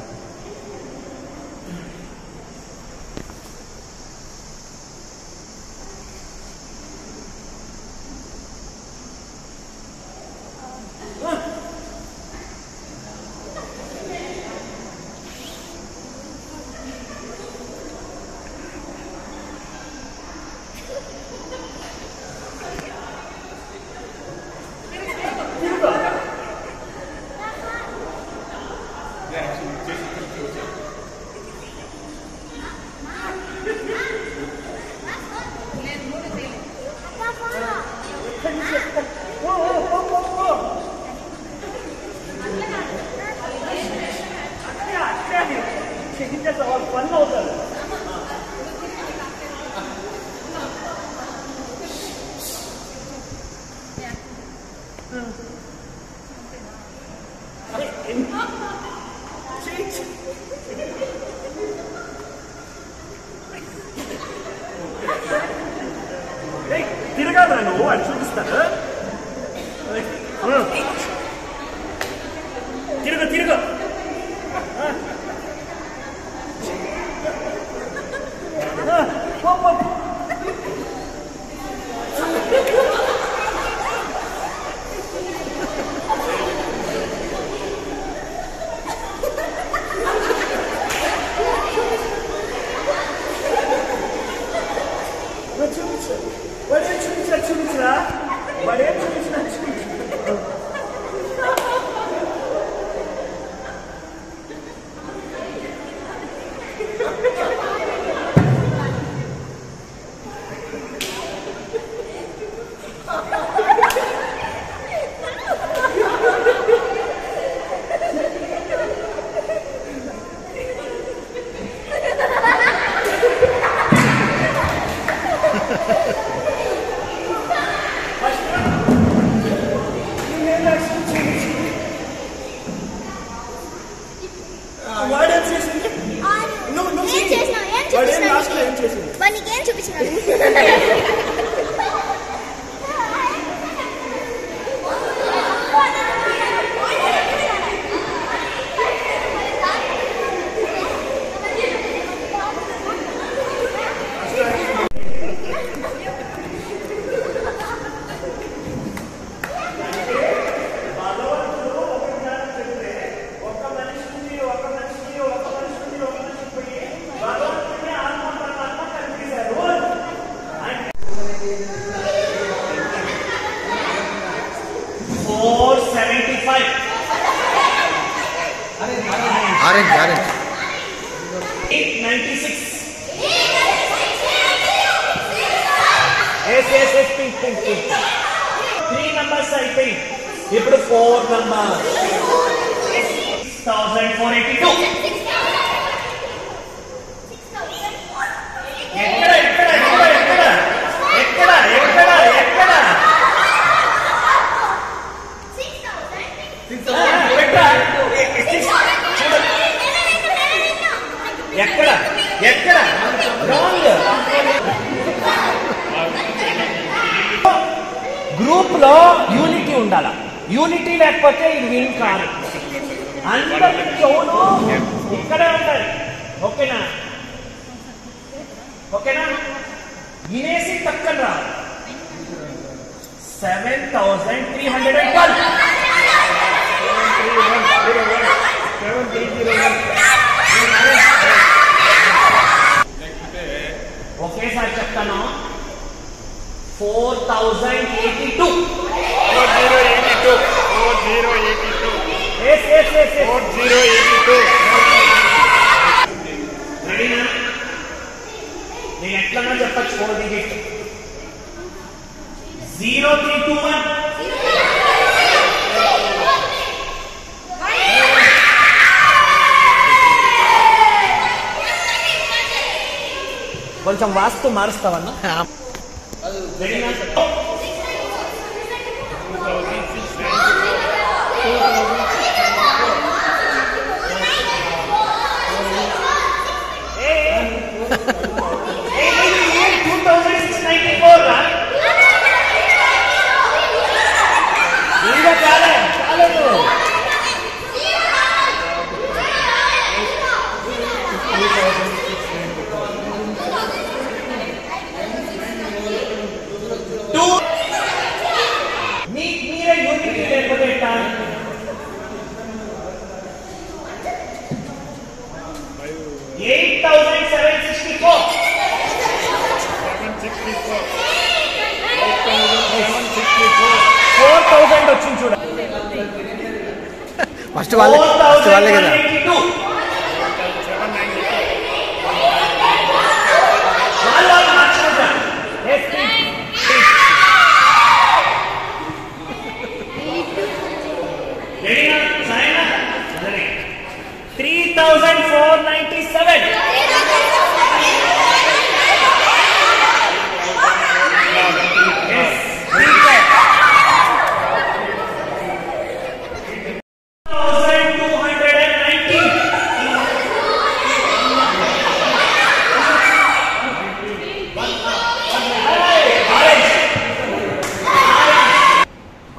ఫన్ అవుతారు. తిరగాదా నువ్వు, అది చూపిస్తాను. తిరుగు తిరుగు. చూపించరా వాడే చూపించిన వాడేం చేసింది, వాడేం లాస్ట్ లో ఏం చేసింది, వాడికేం చూపించినాడు. Orange orange 896. Yes, pink. 3 numbers అయిపోయి ఇప్పుడు 4 నంబర్ 6482. ఎక్కడ ఎక్కడ ఎక్కడ ఎక్కడ ఎక్కడ ఎక్కడ ఎక్కడ ఎక్కడ ఎక్కడ రాంగ్. గ్రూప్ లో యూనిటీ ఉండాల. యూనిటీ లేకపోతే ఇది విన్ కాదు. అందరి చెవులు ఇక్కడే ఉంటాయి. ఓకేనా ఓకేనా. వినేసి తక్కన రా. 7312. ఒకేసారి చెప్తాను. 4082. 4082. 4082. Yes, yes, yes, yes. 4082. రెడీనా? నేను ఎట్లన్నా చెప్పచ్చు. 4 డిజిట్ 0321. కొంచెం వాస్తు మారుస్తావన్నా. రెడీనా? ఇంకా చాలేదు. మీరే యూనిటీ లేకపోతే 8764. 4000 వచ్చింది చూడ. ఫస్ట్ వాళ్ళే కదా. 4082. రెడీనా? Sayana 3497.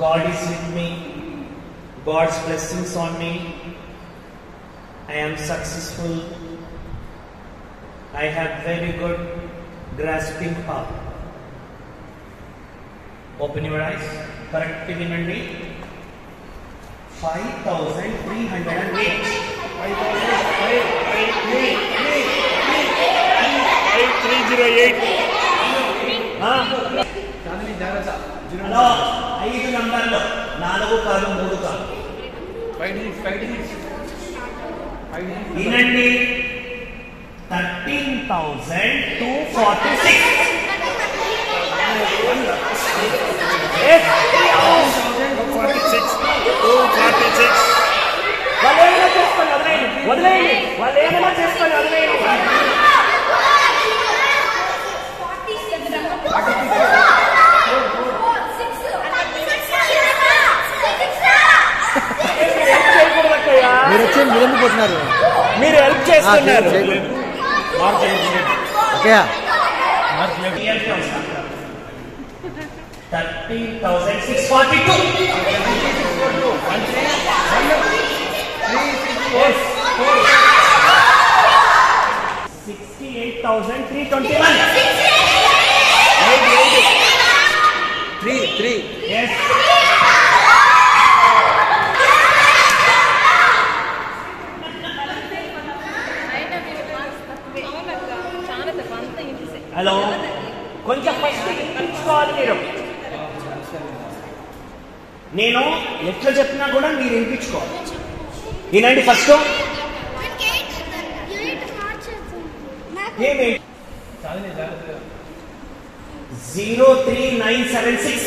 God is with me. God's blessings on me. I am successful. I have very good grasping power. Open your eyes. Correct vinnandi. 5308. 5308. Hello 5 నంబర్లు 4 కాదు 3 కాదు. వినండి. 13,246. Yes. 246. వాళ్ళు ఏమైనా చేసుకొని వదిలేయండి. వాళ్ళు ఏమైనా చేసుకొని వదిలేయండి. మీరు వచ్చి మీరు ఎందుకు పోతున్నారు? మీరు హెల్ప్ చేస్తున్నారు. ఓకే 13,642. 68,321. 3. Yes. హలో కొంచెం ఫస్ట్ వినిపించుకోవాలి మీరు. నేను ఎట్లా చెప్పినా కూడా మీరు వినిపించుకోవాలి. వినండి ఫస్ట్. ఏమి 03976.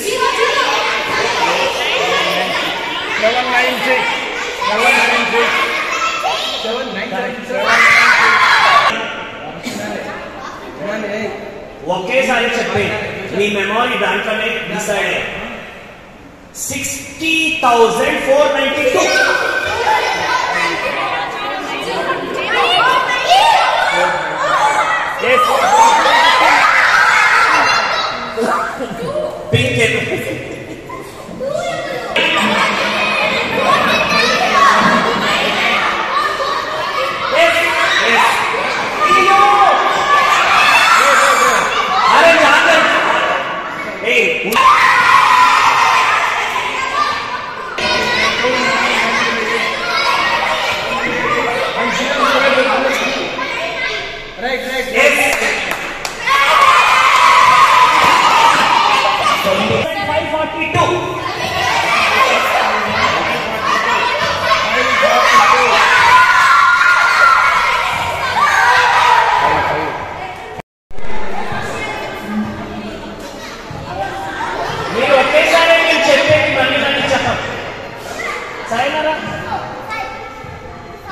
ఒకేసారి చెప్పి మీ మెమొరీ దాంట్లోనే డిసైడ్ 60,492. పింక్ अरे जाकर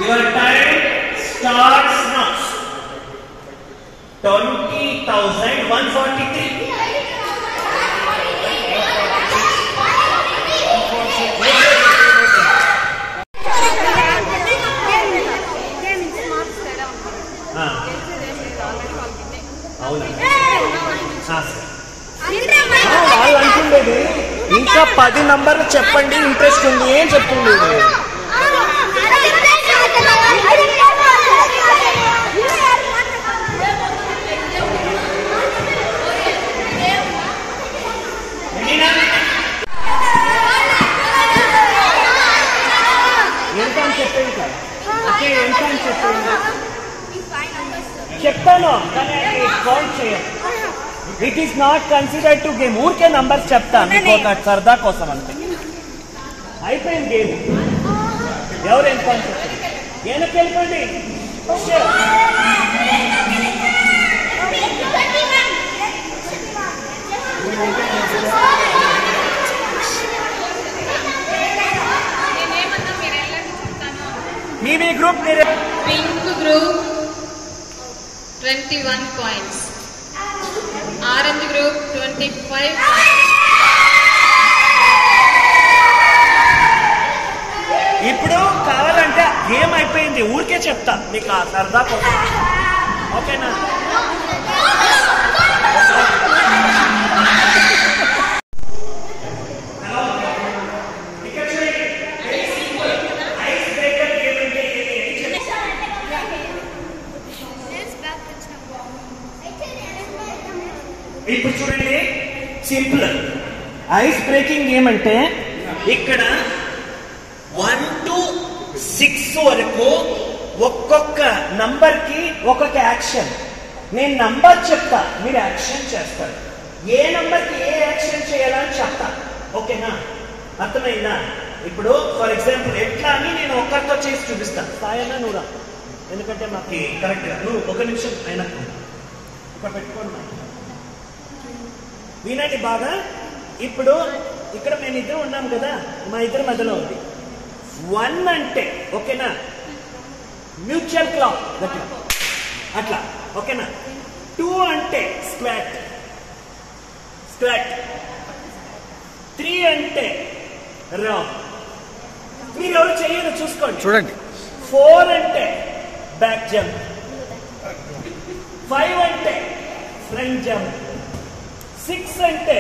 Your time starts now. 20,143. వాళ్ళు అంటుండేది ఇంకా 10 నంబర్లు చెప్పండి, ఇంట్రెస్ట్ ఉంది ఏం చెప్తుండేది. ఎంత అని చెప్పేది కదా, ఎంత అని చెప్పేది చెప్తాను కానీ అది కౌంట్ చేయాలి. It is not considered to game. ఊరికే నంబర్స్ చెప్తాను మీకు ఒక సరదా కోసం అంతే. అయిపోయింది గేమ్. ఎవరు ఎంత అని చెప్పండి, వెనక్కి వెళ్ళిపోండి. మీ group pink group 21 points, orange group 25 points. ఇప్పుడు కావాలంటే గేమ్ అయిపోయింది, ఊరికే చెప్తా మీకు ఆ సరదా కోసం. ఓకేనా? ఇప్పుడు చూడండి, సింపుల్ ఐస్ బ్రేకింగ్ గేమ్ అంటే ఇక్కడ 1 to 6 వరకు ఒక్కొక్క నంబర్ కి ఒక్కొక్క యాక్షన్. నేను నంబర్ చెప్తా, మీరు యాక్షన్ చేస్తారు. ఏ నంబర్ కి ఏ యాక్షన్ చేయాలని చెప్తా. ఓకేనా? అర్థమైందా? ఇప్పుడు ఫర్ ఎగ్జాంపుల్ ఎట్లా అని నేను ఒక్కరితో చేసి చూపిస్తాను. సాయనా నువ్వురా, ఎందుకంటే మాకు కరెక్ట్ గా నువ్వు ఒక నిమిషం అయినా ఇక్కడ పెట్టుకోండి. వినండి బాగా. ఇప్పుడు ఇక్కడ మేము ఇద్దరు ఉన్నాం కదా, మా ఇద్దరి మధ్యలో ఉంది 1 అంటే ఓకేనా, మ్యూచువల్ క్లాప్ అట్లా అట్లా. ఓకేనా? 2 అంటే స్క్వాట్ స్క్వాట్. 3 అంటే రౌండ్. మీరు ఎవరు చెయ్యరు చూసుకోండి, చూడండి. 4 అంటే బ్యాక్ జంప్. 5 అంటే ఫ్రంట్ జంప్. 6 అంటే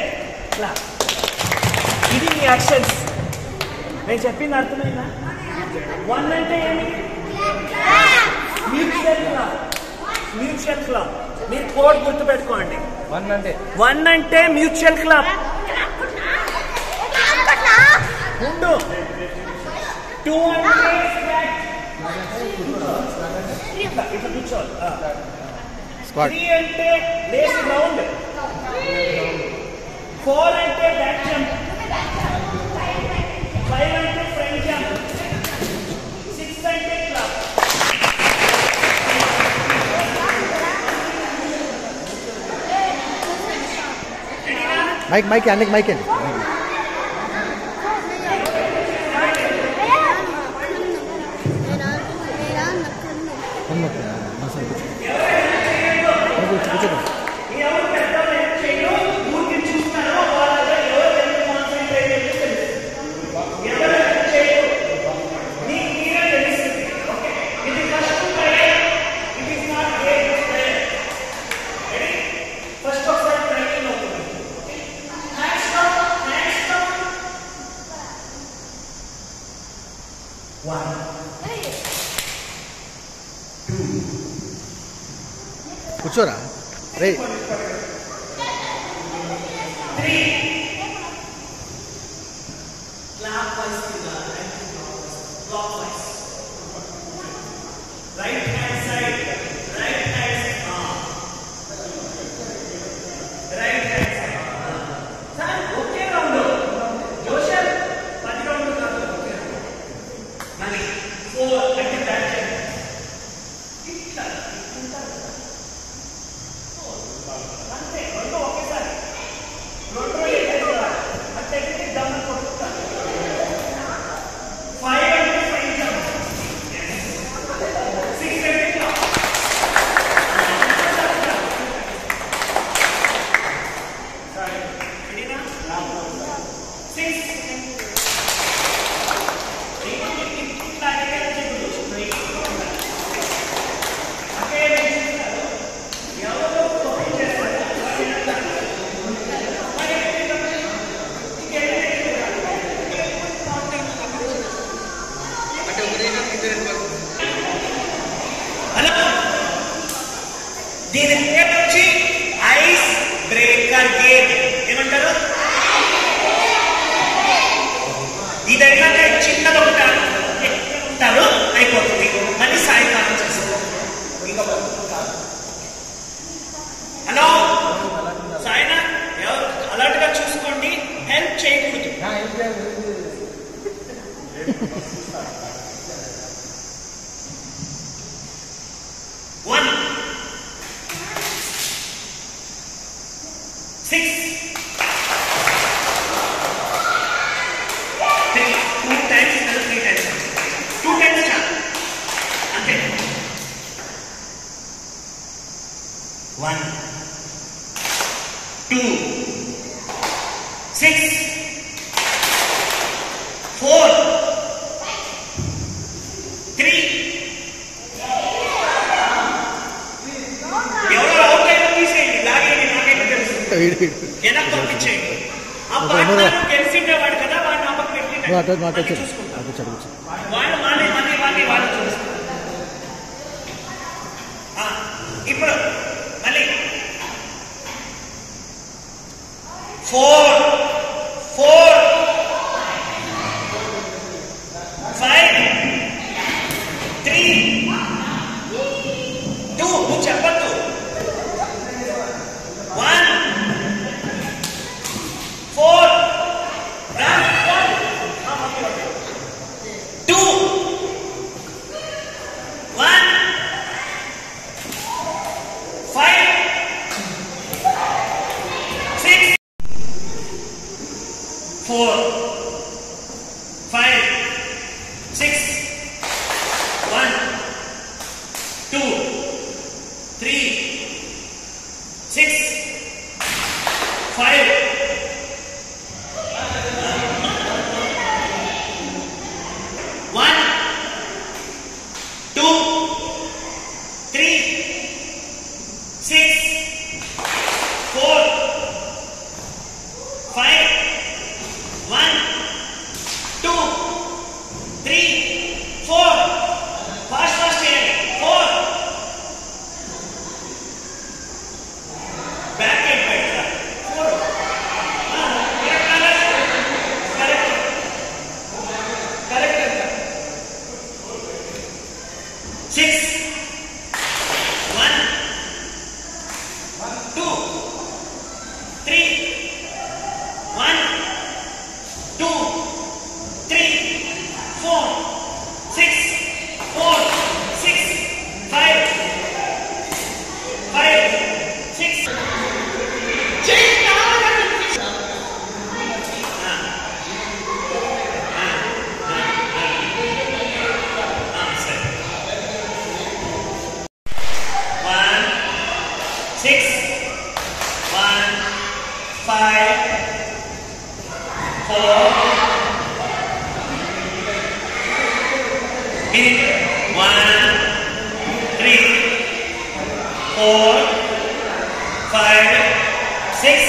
క్లాప్. ఇది మీ యాక్షన్స్. నేను చెప్పింది అర్థమైందా? 1 అంటే ఏమి? Mutual clap. Mutual clap. మీరు కోడ్ గుర్తు పెట్టుకోండి. 1 అంటే మ్యూచువల్ క్లాప్. 2 అంటే ఇట్లా కూర్చోవాలి. 3 అంటే లేస్ రౌండ్. 4 అంటే బ్యాక్ జంప్. 5 అంటే ఫ్రంట్ జంప్. 6 అంటే క్లాప్. మైక్ మైక్ అన్నకి మైక్ అండి. కూర్చోరా రే. దీని పేరు వచ్చి ఐస్ బ్రేకర్ గేమ్. ఏమంటారు? ఇదైనా చిన్నది ఉంటారు అయిపోతుంది, మళ్ళీ సాయంకాలం చేస్తారు. హలో సాయన, ఎవరు అలర్ట్ గా చూసుకోండి, హెల్ప్ చేయకూడదు. 1 6 3 2 times 3 times 2 times చాలు అంతే. 1 2 6 4 3 ఎవరో అవుట్ అయినా తీసేయండి, లాగేయండి, నాకైతే తెలుసు. వెనక్కి పంపించేయండి. ఆ పార్ట్నర్ గెలిచిండేవాడు కదా, వాడిని ఆ పక్క పెట్టి వాళ్ళు చూస్తారు. ఇప్పుడు మళ్ళీ 4 4 5 3 2 నువ్వు చెప్పద్దు. 1 4 2 1 5 6 4 5 6 1 2 3 6 5 1 2 3 6 4 5 1 2 3 4 ఫాస్ట్ ఫాస్ట్ చేయండి. 4 బ్యాక్ హెడ్ పెట్టరా. 4 correct 6 1 2 3 1 2 3 4 6 4 6 5 5 6 6 1 5 4 1 3 4 5 6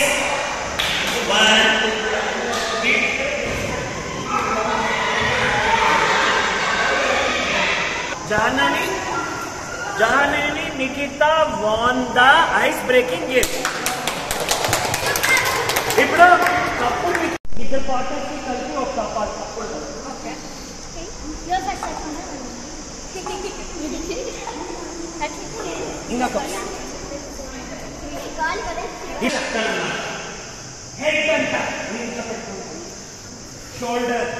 1 3 Janani Nikhita won the ice breaking game. ఇప్పుడు కప్పు ఇద్దరు పార్ట్నర్స్ కలిపి ఒక కప్పు. ఇంకా కప్పు హెడ్ అంట, షోల్డర్,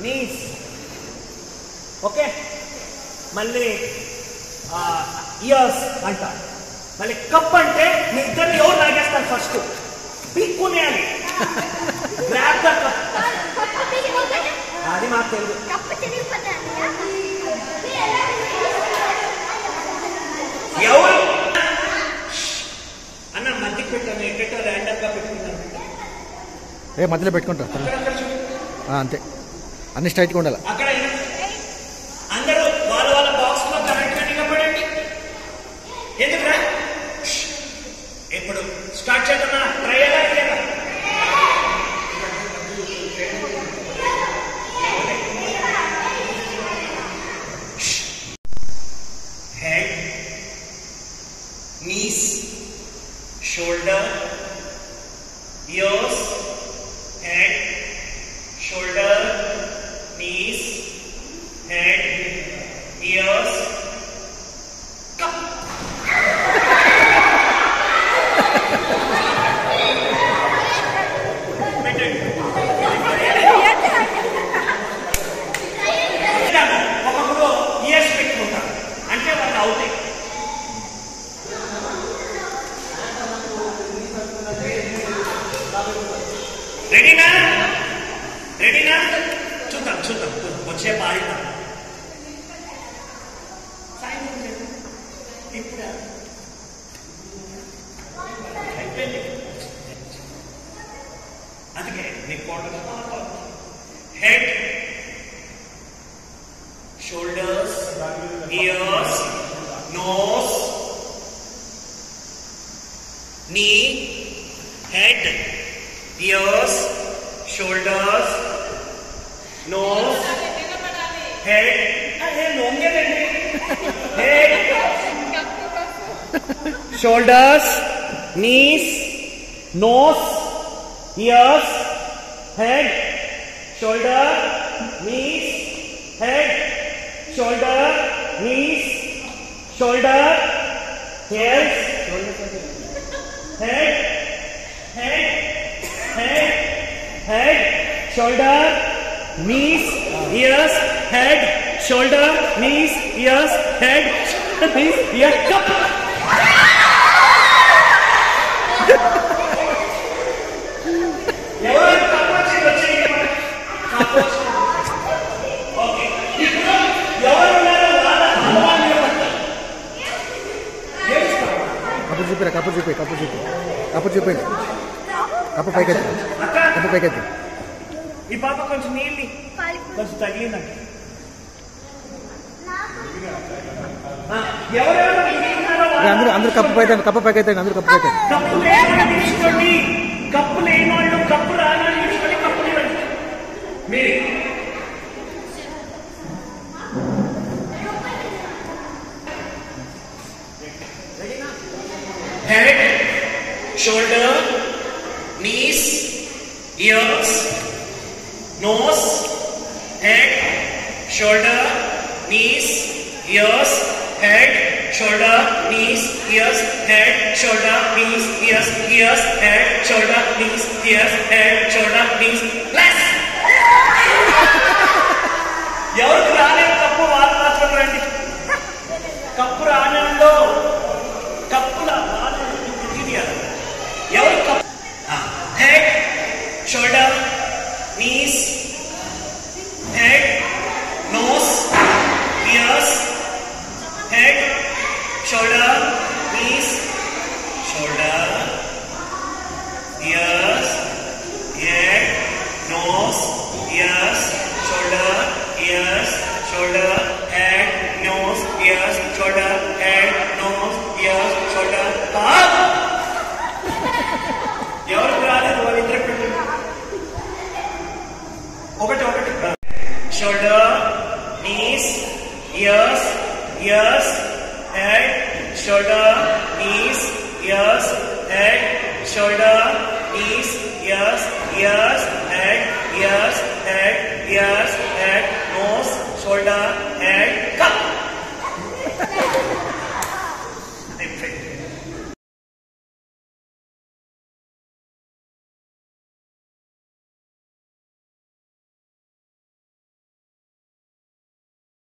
నీస్. ఓకే, మళ్ళీ ఇయర్స్ అంట. మళ్ళీ కప్ అంటే మీ ఇద్దరు ఎవరు లాగేస్తారు ఫస్ట్ పీక్కునేయాలి. Grab the cup. అది మాకు తెలుసు. ఎవరు అన్న మధ్యకి పెట్టాను, ఎక్కడ ర్యాండమ్ గా పెట్టుకుంటాను. మధ్యలో పెట్టుకుంటా అంతే, అన్ని స్ట్రైట్గా ఉండాలి. అక్కడ అందరూ వాళ్ళ వాళ్ళ బాక్స్ లో కరెక్ట్ గా నిలబడండి. ఎందుకురా ఇప్పుడు స్టార్ట్ చేద్దామా? ట్రై ఎలా లేదా? Head, knees, shoulder, ears, head, shoulder, knees, head, ears, cup. ఒక్కొక్కరు ఇయర్స్ పెట్టుకుంటారు అంటే వాళ్ళు అవుతాయి. రెడీనా? రెడీనా? చూద్దాం చూద్దాం వచ్చే పాడిద్దాం. ఇప్పుడు అయిపోయింది. అందుకే మీకు హెడ్, షోల్డర్స్, ఇయర్స్, నోస్, నీ, head, ears, shoulders, nose, head. Head, shoulders, knees, nose, ears, head, shoulder, knees, head, shoulder, knees, shoulder, ears, head, head, head, head, shoulder, knees, ears, head, shoulder, knees, ears, head, knees, ears, cup. ఎవరు cup వచ్చి okay, ఇప్పుడు ఎవరు ఉన్నారు వాళ్ళ cup చూపిరా, cup చూపి, cup చూపి, cup చూపండి. Cup పైకెత్తి, కప్పు పైకెత్తి. ఈ పాప కొంచెం నీళ్ళు కొంచెం తగిలిందండి. అందరూ కప్పు పైకి, కప్పు పైకెత్తండి, అందరూ కప్పు పైకెత్తండి. కప్పు లేని తీసుకోండి, కప్పు లేని వాళ్ళు కప్పు రాని తీసుకోండి, కప్పు ఇవ్వండి. మీరు head, shoulder, knees, ears, nose, head, shoulder, knees, ears, head, shoulder, knees, ears, head, shoulder, knees, ears, ears, head, shoulder, knees, ears, head, shoulder, knees. Less. ఎవరికి రాలేదు కప్పు వాళ్ళు మాత్రం రండి. కప్పు రానంలో కప్పుల ఎవరు cup? Head, shoulder, knees, head, nose, ears, head, shoulder, knees, shoulder, ears, head, nose, ears, shoulder, ears, shoulder, head, nose, ears, shoulder, head, nose, ears, shoulder. ఎవరికి రాలేదు వాళ్ళు ఇద్దరు పెట్టండి. ఒకటి ఒకటి. Shoulder, knees, ears, head, shoulder, knees, ears, head, shoulder, knees, ears, ears, head, ears, head, ears, head, nose, shoulder,